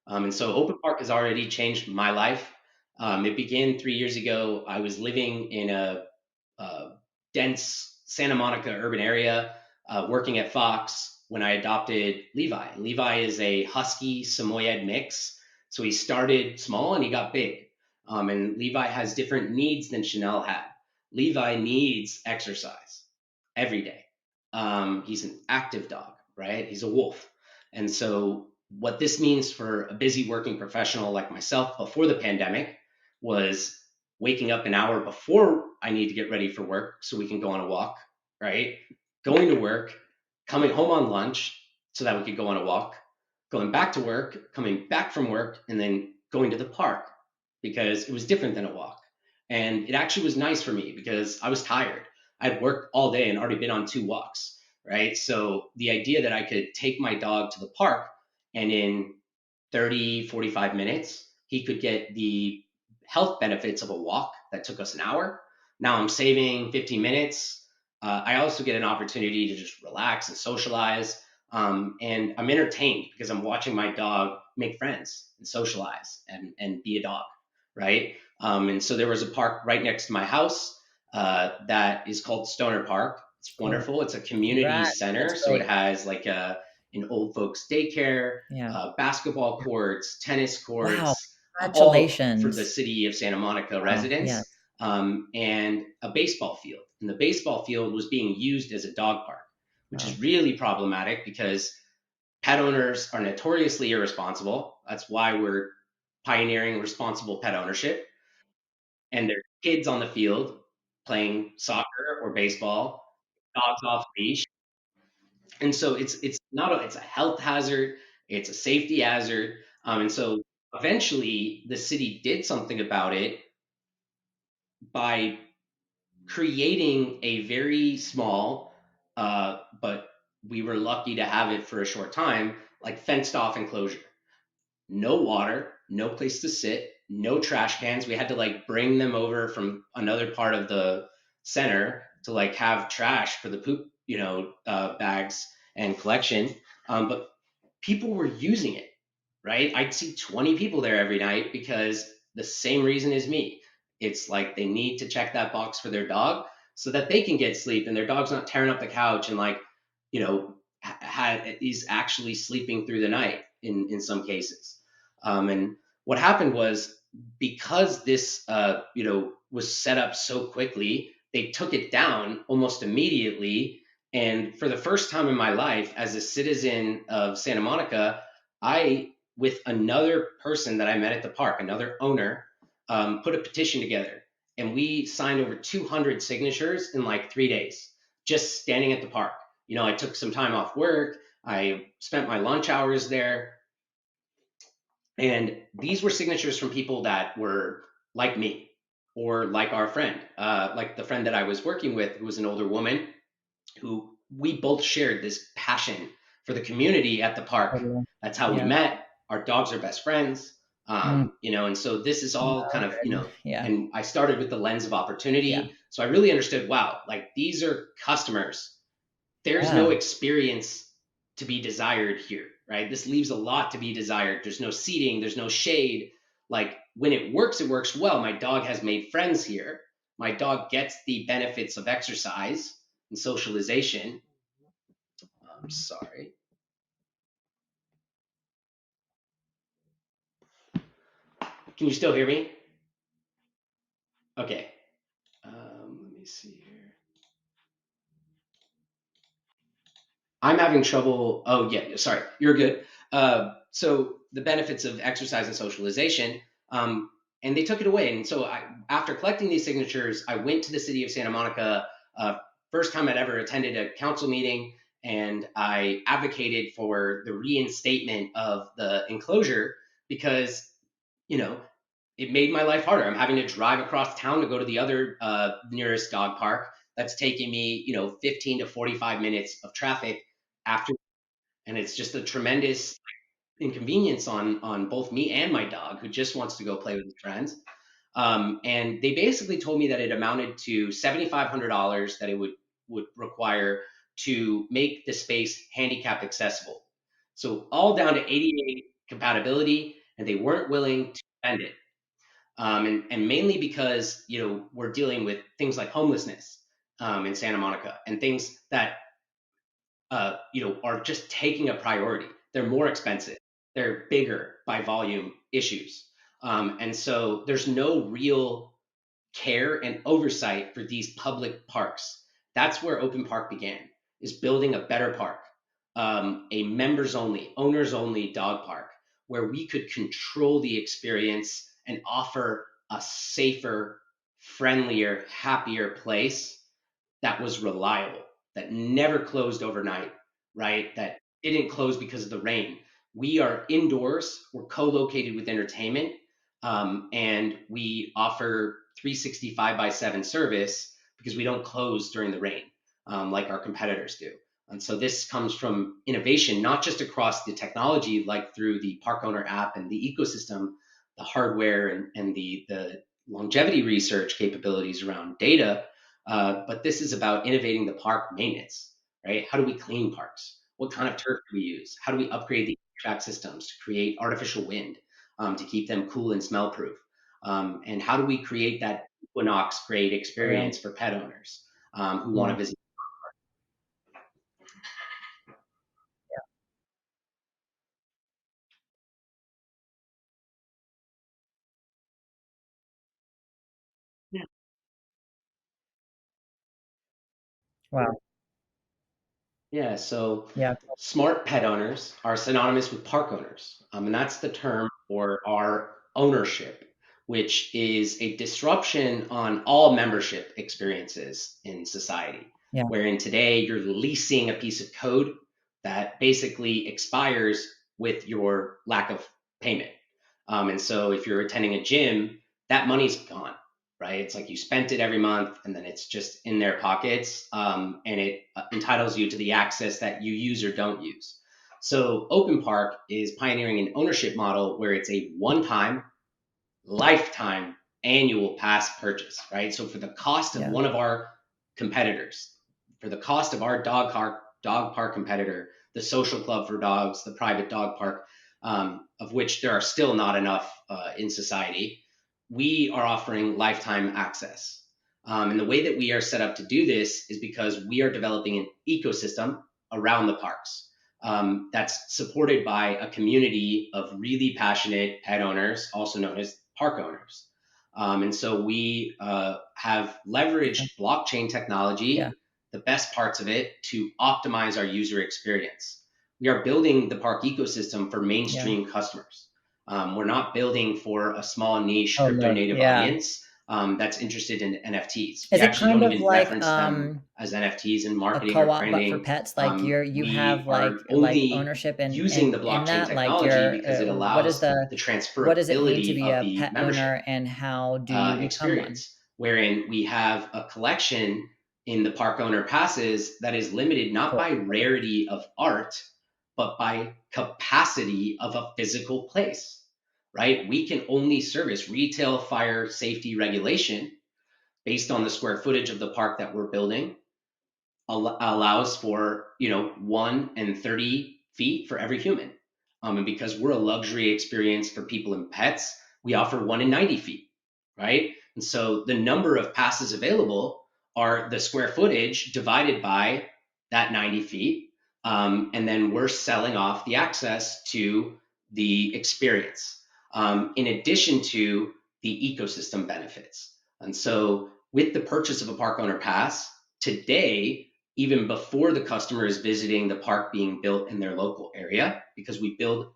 And so Open Park has already changed my life. It began 3 years ago. I was living in a dense Santa Monica urban area, working at Fox when I adopted Levi. Levi is a Husky Samoyed mix. So he started small and he got big. And Levi has different needs than Chanel had. Levi needs exercise every day. He's an active dog, right? He's a wolf. And so, what this means for a busy working professional like myself before the pandemic was waking up an hour before I need to get ready for work so we can go on a walk, right? Going to work, coming home on lunch so that we could go on a walk, going back to work, coming back from work, and then going to the park because it was different than a walk. And it actually was nice for me because I was tired. I'd worked all day and already been on 2 walks, right? So the idea that I could take my dog to the park and in 30, 45 minutes, he could get the health benefits of a walk that took us an hour. Now I'm saving 15 minutes. I also get an opportunity to just relax and socialize. And I'm entertained because I'm watching my dog make friends and socialize and be a dog, right? And so there was a park right next to my house that is called Stoner Park. It's Cool. wonderful. It's a community Congrats. That's center, so it great. has like an old folks daycare, Yeah. basketball courts, tennis Wow. courts, all for the Congratulations. city of Santa Monica Wow. Yes. residents, and a baseball field. And the baseball field was being used as a dog park, which Wow. is really problematic because pet owners are notoriously irresponsible. That's why we're pioneering responsible pet ownership. And there's kids on the field playing soccer or baseball, dogs off leash, and so it's not it's a health hazard, it's a safety hazard, and so eventually the city did something about it by creating a very small, but we were lucky to have it for a short time, like fenced off enclosure. No water, no place to sit, no trash cans. We had to like bring them over from another part of the center to like have trash for the poop, bags and collection. But people were using it, right? I'd see 20 people there every night because the same reason as me. It's like they need to check that box for their dog so that they can get sleep and their dog's not tearing up the couch and like, he's actually sleeping through the night in some cases. And what happened was because this, was set up so quickly, they took it down almost immediately. And for the first time in my life, as a citizen of Santa Monica, I, with another person that I met at the park, another owner, put a petition together. And we signed over 200 signatures in like 3 days, just standing at the park. I took some time off work. I spent my lunch hours there. And these were signatures from people that were like me or like our friend, like the friend that I was working with, who was an older woman, who we both shared this passion for the community at the park. Totally. That's how we Yeah. met. Our dogs are best friends. Mm, And so this is all kind of, good. Yeah. and I started with the lens of Yeah. opportunity. So I really understood, wow, like these are customers. There's no Yeah. experience to be desired here, right? This leaves a lot to be desired. There's no seating, there's no shade. Like when it works well. My dog has made friends here. My dog gets the benefits of exercise and socialization. I'm sorry. Can you still hear me? Okay. Let me see here. I'm having trouble. Oh, yeah, sorry, you're good. So the benefits of exercise and socialization, and they took it away. And so after collecting these signatures, I went to the city of Santa Monica. First time I'd ever attended a council meeting, and I advocated for the reinstatement of the enclosure because, you know, it made my life harder. I'm having to drive across town to go to the other nearest dog park. That's taking me, 15 to 45 minutes of traffic after, and it's just a tremendous inconvenience on both me and my dog, who just wants to go play with his friends. And they basically told me that it amounted to $7,500 that it would require to make the space handicap accessible. So all down to ADA compatibility, and they weren't willing to spend it. And mainly because we're dealing with things like homelessness in Santa Monica and things that are just taking a priority. They're more expensive. They're bigger by volume issues, and so there's no real care and oversight for these public parks. That's where Open Park began, is building a better park, a members only, owners only dog park, where we could control the experience and offer a safer, friendlier, happier place that was reliable, that never closed overnight, right? That didn't close because of the rain. We are indoors, we're co located with entertainment. And we offer 365 by 7 service because we don't close during the rain like our competitors do. And so this comes from innovation, not just across the technology, like through the ParkOwner app and the ecosystem, the hardware and the longevity research capabilities around data, but this is about innovating the park maintenance, right? How do we clean parks? What kind of turf do we use? How do we upgrade the track systems to create artificial wind to keep them cool and smell proof? And how do we create that Equinox grade For real. experience for pet owners who want Yeah. to visit? Yeah. Wow. Yeah, so Yeah. smart pet owners are synonymous with park owners. And that's the term for our ownership, which is a disruption on all membership experiences in society. Yeah. Wherein today you're leasing a piece of code that basically expires with your lack of payment. And so if you're attending a gym, that money's gone, right? It's like you spent it every month and then it's just in their pockets, and it entitles you to the access that you use or don't use. So Open Park is pioneering an ownership model where it's a one-time lifetime annual pass purchase, right? So for the cost of Yeah. one of our competitors, for the cost of our dog park competitor, the social club for dogs, the private dog park, of which there are still not enough in society, we are offering lifetime access. And the way that we are set up to do this is because we are developing an ecosystem around the parks that's supported by a community of really passionate pet owners, also known as park owners. And so we have Okay. leveraged blockchain Yeah. technology, the best parts of it, to optimize our user experience. We are building the park ecosystem for Yeah. mainstream customers. We're not building for a small niche Oh, crypto nice. native Yeah. audience that's interested in NFTs. We Is it actually kind don't of even like reference them as NFTs in a marketing or co-op but for branding. pets? Like you We have are like only ownership using the in blockchain that? Like technology your because it what is allows the the what does it mean to transferability be of a the pet membership owner and how do you become one? experience, wherein we have a collection in the park owner passes that is limited not Cool. by rarity of art, but by capacity of a physical place, right? We can only service retail fire safety regulation based on the square footage of the park that we're building allows for 1 and 30 feet for every human, and because we're a luxury experience for people and pets, we offer 1 and 90 feet, right? And so the number of passes available are the square footage divided by that 90 feet, and then we're selling off the access to the experience, in addition to the ecosystem benefits. And so with the purchase of a park owner pass today, even before the customer is visiting the park being built in their local area, because we build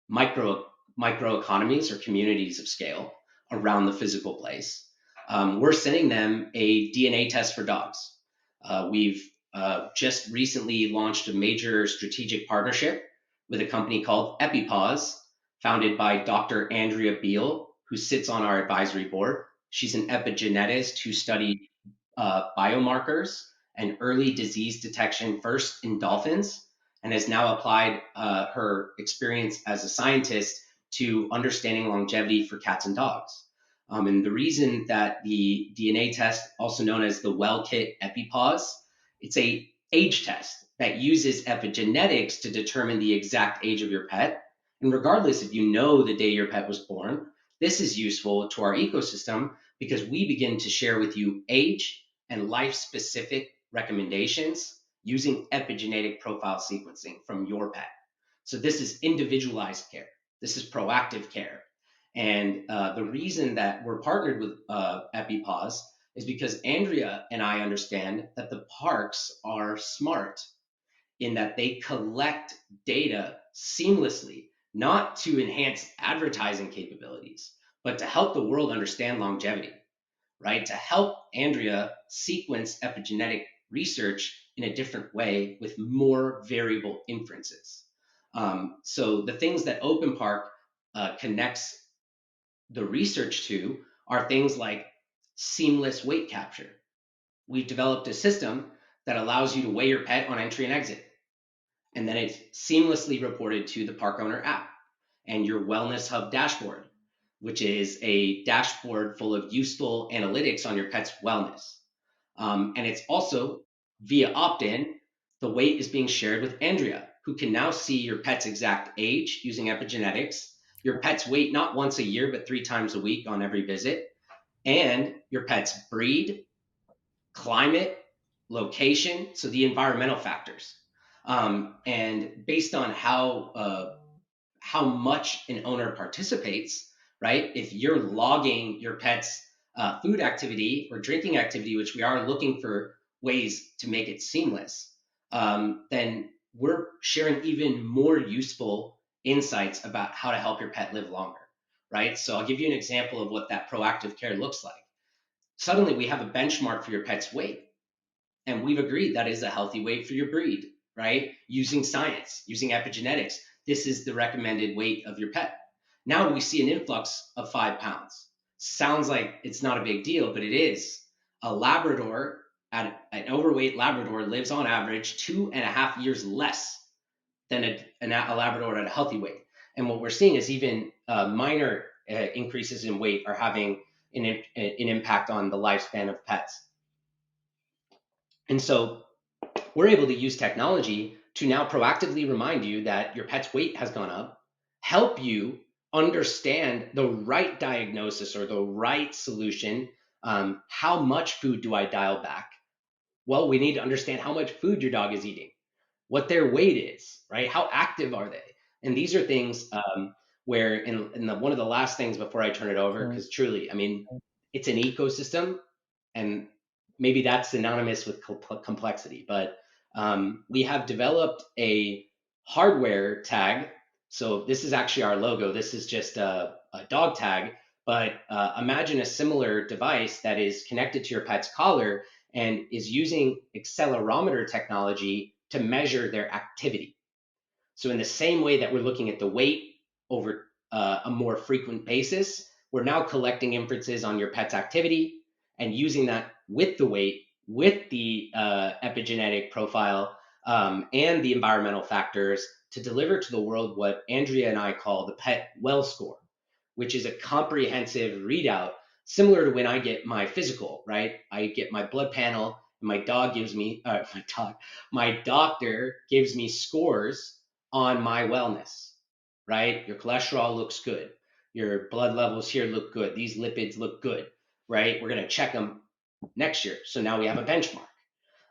micro micro economies or communities of scale around the physical place. We're sending them a DNA test for dogs. We've just recently launched a major strategic partnership with a company called EpiPause, founded by Dr. Andrea Beal, who sits on our advisory board. She's an epigenetist who studied biomarkers and early disease detection first in dolphins, and has now applied her experience as a scientist to understanding longevity for cats and dogs. And the reason that the DNA test, also known as the Well Kit EpiPause, it's a age test that uses epigenetics to determine the exact age of your pet. And regardless if you know the day your pet was born, this is useful to our ecosystem because we begin to share with you age and life specific recommendations using epigenetic profile sequencing from your pet. So this is individualized care. This is proactive care. And the reason that we're partnered with EpiPause is because Andrea and I understand that the parks are smart in that they collect data seamlessly, not to enhance advertising capabilities, but to help the world understand longevity, right? To help Andrea sequence epigenetic research in a different way with more variable inferences. So the things that OpenPark connects the research to are things like seamless weight capture. We've developed a system that allows you to weigh your pet on entry and exit, and then it's seamlessly reported to the ParkOwner app and your Wellness Hub dashboard, which is a dashboard full of useful analytics on your pet's wellness. And it's also via opt in, the weight is being shared with Andrea, who can now see your pet's exact age using epigenetics, your pet's weight not once a year, but 3 times a week on every visit, and your pet's breed, climate, location, so the environmental factors. And based on how much an owner participates, right? If you're logging your pet's food activity or drinking activity, which we are looking for ways to make it seamless, then we're sharing even more useful insights about how to help your pet live longer, right? So I'll give you an example of what that proactive care looks like. Suddenly we have a benchmark for your pet's weight, and we've agreed that is a healthy weight for your breed, right? Using science, using epigenetics, this is the recommended weight of your pet. Now we see an influx of 5 pounds. Sounds like it's not a big deal, but it is. A Labrador, an overweight Labrador lives on average 2.5 years less than a Labrador at a healthy weight. And what we're seeing is even minor increases in weight are having an impact on the lifespan of pets. And so we're able to use technology to now proactively remind you that your pet's weight has gone up, help you understand the right diagnosis or the right solution. How much food do I dial back? Well, we need to understand how much food your dog is eating, what their weight is, right? How active are they? And these are things where, one of the last things before I turn it over, Sure. because truly, I mean, it's an ecosystem, and maybe that's synonymous with complexity, but we have developed a hardware tag. So this is actually our logo. This is just a dog tag, but imagine a similar device that is connected to your pet's collar and is using accelerometer technology to measure their activity. So in the same way that we're looking at the weight over a more frequent basis, we're now collecting inferences on your pet's activity and using that with the weight, with the epigenetic profile, and the environmental factors to deliver to the world what Andrea and I call the pet well score, which is a comprehensive readout similar to when I get my physical, right? I get my blood panel and my dog gives me, my doctor gives me scores on my wellness, right? Your cholesterol looks good. Your blood levels here look good. These lipids look good, right? We're going to check them next year. So now we have a benchmark.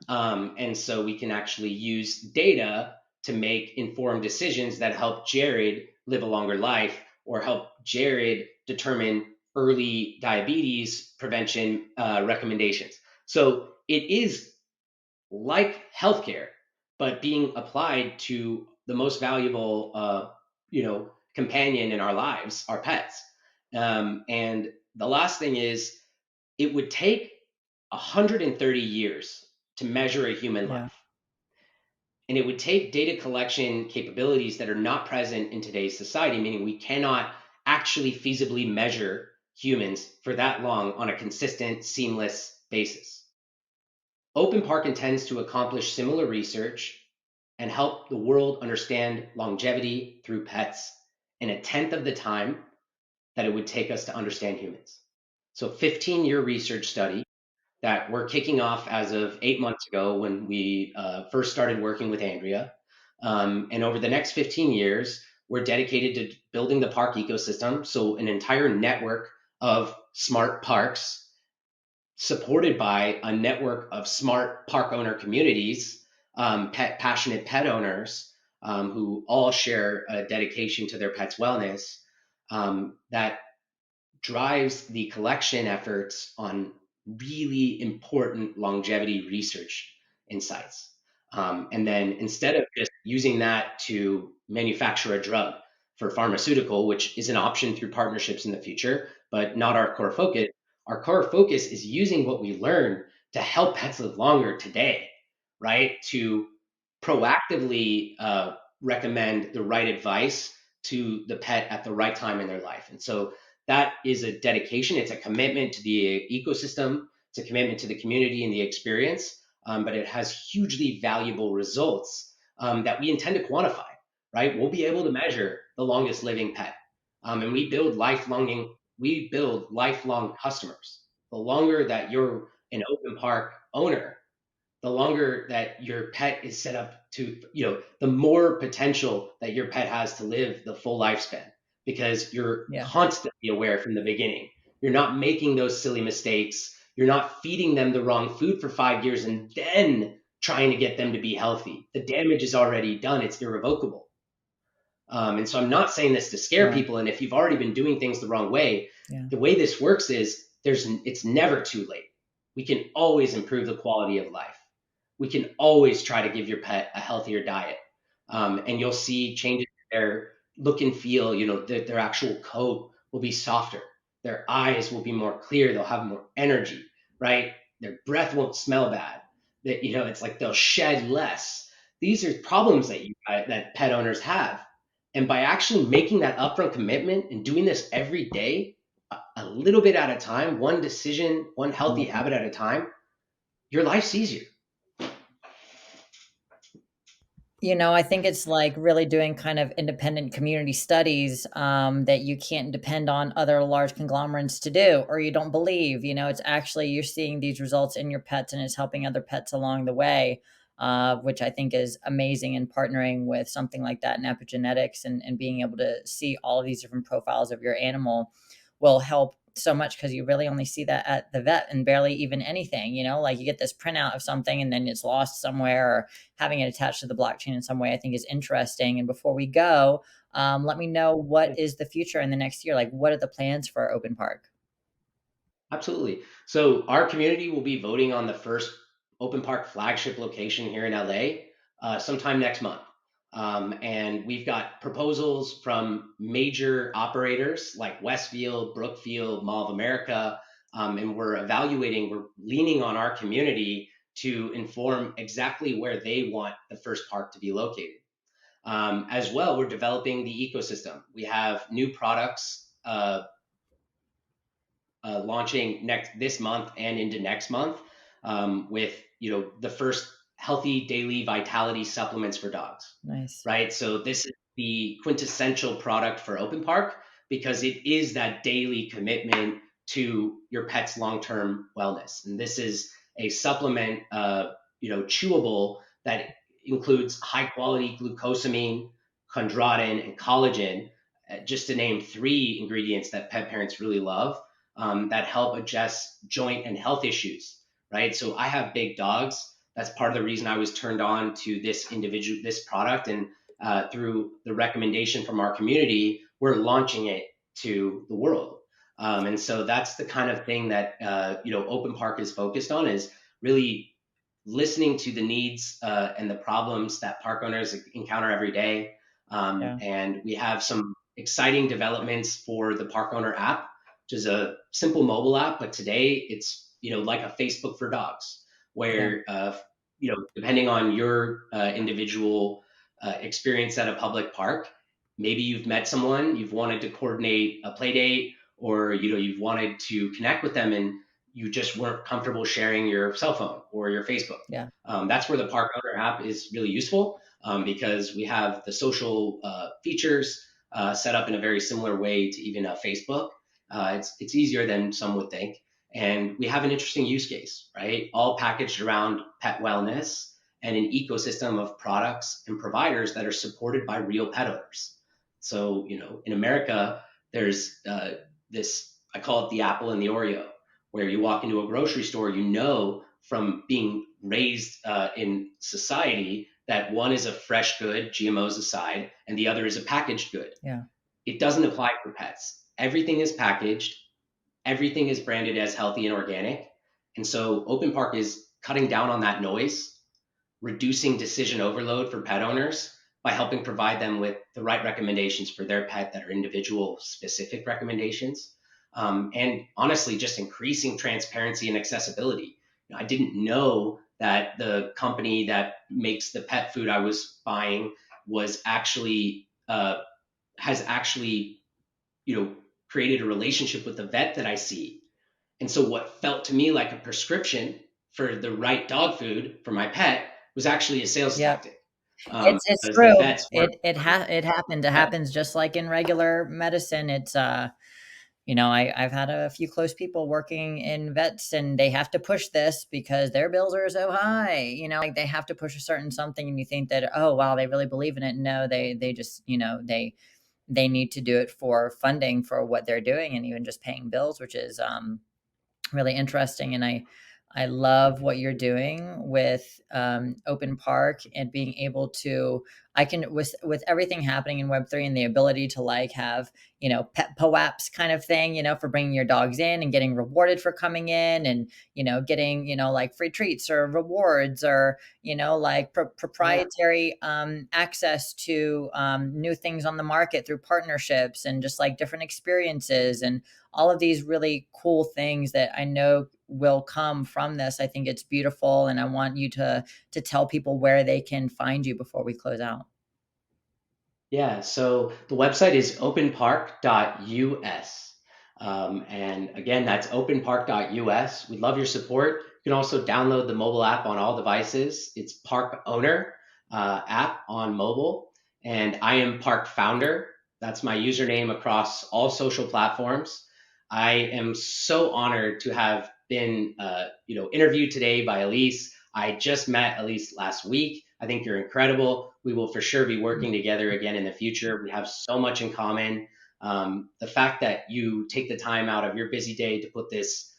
And so we can actually use data to make informed decisions that help Jared live a longer life or help Jared determine early diabetes prevention recommendations. So it is like healthcare, but being applied to the most valuable, companion in our lives, our pets. And the last thing is, it would take 130 years to measure a human Yeah. life. And it would take data collection capabilities that are not present in today's society, meaning we cannot actually feasibly measure humans for that long on a consistent, seamless basis. OpenPark intends to accomplish similar research and help the world understand longevity through pets in a tenth of the time that it would take us to understand humans. So, 15-year research study that we're kicking off as of 8 months ago when we first started working with Andrea. And over the next 15 years, we're dedicated to building the park ecosystem. So, an entire network of smart parks supported by a network of smart park owner communities, passionate pet owners who all share a dedication to their pet's wellness, that drives the collection efforts on really important longevity research insights. And then instead of just using that to manufacture a drug for pharmaceutical, which is an option through partnerships in the future, but not our core focus is using what we learn to help pets live longer today, right? To proactively recommend the right advice to the pet at the right time in their life. And so that is a dedication. It's a commitment to the ecosystem. It's a commitment to the community and the experience. But it has hugely valuable results that we intend to quantify. Right? We'll be able to measure the longest living pet, and we build lifelong customers. The longer that you're an open park owner, the longer that your pet is set up to, the more potential that your pet has to live the full lifespan, because you're Yeah. constantly aware from the beginning. You're not making those silly mistakes. You're not feeding them the wrong food for 5 years and then trying to get them to be healthy. The damage is already done, it's irrevocable. And so I'm not saying this to scare Sure. people. And if you've already been doing things the wrong way, Yeah. the way this works is it's never too late. We can always improve the quality of life. We can always try to give your pet a healthier diet. And you'll see changes in their look and feel. Their actual coat will be softer. Their eyes will be more clear. They'll have more energy, right? Their breath won't smell bad. It's like they'll shed less. These are problems that pet owners have, and by actually making that upfront commitment and doing this every day, a little bit at a time, one decision, one healthy habit at a time, your life's easier. I think it's like really doing kind of independent community studies that you can't depend on other large conglomerates to do, or you don't believe. It's actually you're seeing these results in your pets and it's helping other pets along the way, which I think is amazing. And partnering with something like that in epigenetics and being able to see all of these different profiles of your animal will help so much because you really only see that at the vet and barely even anything, like you get this printout of something and then it's lost somewhere, having it attached to the blockchain in some way, I think is interesting. And before we go, let me know what is the future in the next year. Like, what are the plans for Open Park? Absolutely. So our community will be voting on the first Open Park flagship location here in LA sometime next month. And we've got proposals from major operators like Westfield, Brookfield, Mall of America, and we're leaning on our community to inform exactly where they want the first park to be located. As well, we're developing the ecosystem. We have new products launching next this month and into next month, with the first healthy daily vitality supplements for dogs. Nice. Right, so this is the quintessential product for Open Park because it is that daily commitment to your pet's long-term wellness, and this is a supplement, chewable, that includes high quality glucosamine, chondroitin, and collagen, just to name three ingredients that pet parents really love, that help address joint and health issues, right? So I have big dogs. That's part of the reason I was turned on to this product, and through the recommendation from our community, we're launching it to the world. And so that's the kind of thing that Open Park is focused on, is really listening to the needs and the problems that park owners encounter every day. Yeah. And we have some exciting developments for the Park Owner app, which is a simple mobile app, but today it's like a Facebook for dogs, Yeah. where depending on your individual experience at a public park, maybe you've met someone, you've wanted to coordinate a play date, or you've wanted to connect with them, and you just weren't comfortable sharing your cell phone or your Facebook. Yeah. That's where the Park Owner app is really useful, because we have the social features set up in a very similar way to even Facebook. It's easier than some would think, and we have an interesting use case, right? All packaged around pet wellness and an ecosystem of products and providers that are supported by real pet owners. So, in America, there's this, I call it the apple and the Oreo, where you walk into a grocery store, from being raised in society, that one is a fresh good, GMOs aside, and the other is a packaged good. Yeah. It doesn't apply for pets. Everything is packaged, everything is branded as healthy and organic. And so Open Park is cutting down on that noise, reducing decision overload for pet owners by helping provide them with the right recommendations for their pet that are individual specific recommendations. And honestly, just increasing transparency and accessibility. I didn't know that the company that makes the pet food I was buying was actually has actually, you know, created a relationship with the vet that I see. And so what felt to me like a prescription for the right dog food for my pet was actually a sales Yep. tactic, It's because the true. vets weren't. It happened. It Yeah, happens just like in regular medicine. You know, I've had a few close people working in vets and they have to push this because their bills are so high. You know, like they have to push a certain something and you think that, oh wow, they really believe in it. No, they just, you know, they need to do it for funding for what they're doing and even just paying bills, which is really interesting. And I love what you're doing with Open Park and being able to. I can with everything happening in Web3 and the ability to like have, you know, pet POAPs kind of thing, you know, for bringing your dogs in and getting rewarded for coming in, and you know, getting, you know, like free treats or rewards, or you know, like yeah, proprietary access to new things on the market through partnerships and just like different experiences and all of these really cool things that I know will come from this. I think it's beautiful, and I want you to tell people where they can find you before we close out. yeah. So the website is openpark.us. And again, that's openpark.us. We'd love your support. You can also download the mobile app on all devices. It's Park Owner app on mobile. And I am Park Founder. That's my username across all social platforms. I am so honored to have been, interviewed today by Elise. I just met Elise last week. I think you're incredible. We will for sure be working together again in the future. We have so much in common. The fact that you take the time out of your busy day to put this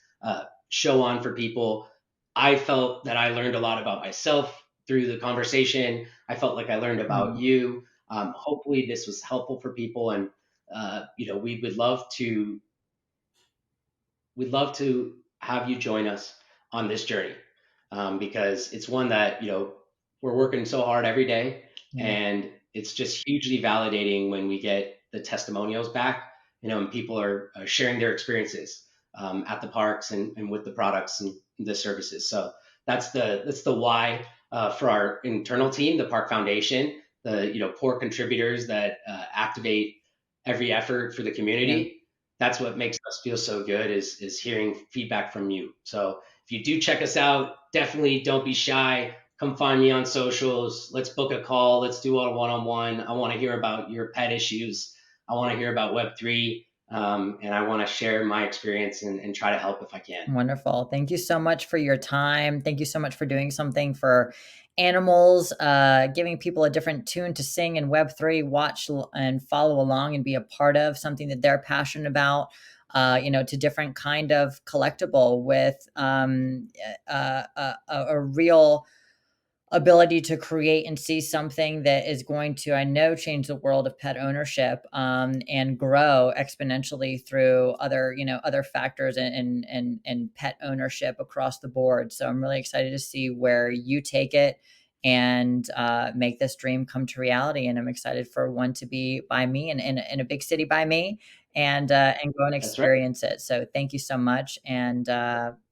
show on for people, I felt that I learned a lot about myself through the conversation. I felt like I learned about Mm, you. Hopefully, this was helpful for people, and we would love to we'd love to have you join us on this journey, because it's one that we're working so hard every day, yeah, and it's just hugely validating when we get the testimonials back, and people are sharing their experiences at the parks and with the products and the services. So that's the why for our internal team, the Park Foundation, the core contributors that activate every effort for the yeah. community. That's what makes us feel so good is hearing feedback from you. So if you do check us out, definitely don't be shy. Come find me on socials. Let's book a call. Let's do a one-on-one. I want to hear about your pet issues. I want to hear about Web3, and I want to share my experience and try to help if I can. Wonderful. Thank you so much for your time. Thank you so much for doing something for animals, giving people a different tune to sing in Web3, watch and follow along and be a part of something that they're passionate about. You know, to different kind of collectible with a real ability to create and see something that is going to, I know, change the world of pet ownership, and grow exponentially through other, you know, other factors and pet ownership across the board. So I'm really excited to see where you take it and make this dream come to reality. And I'm excited for one to be by me and in a big city by me, and go and That's right. experience it. So thank you so much. And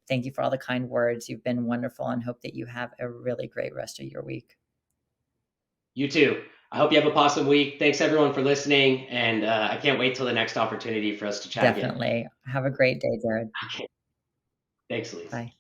thank you for all the kind words. You've been wonderful and hope that you have a really great rest of your week. You too. I hope you have a awesome week. Thanks everyone for listening, and I can't wait till the next opportunity for us to chat again. Definitely. Have a great day, Jared. Okay. Thanks, Elise. Bye.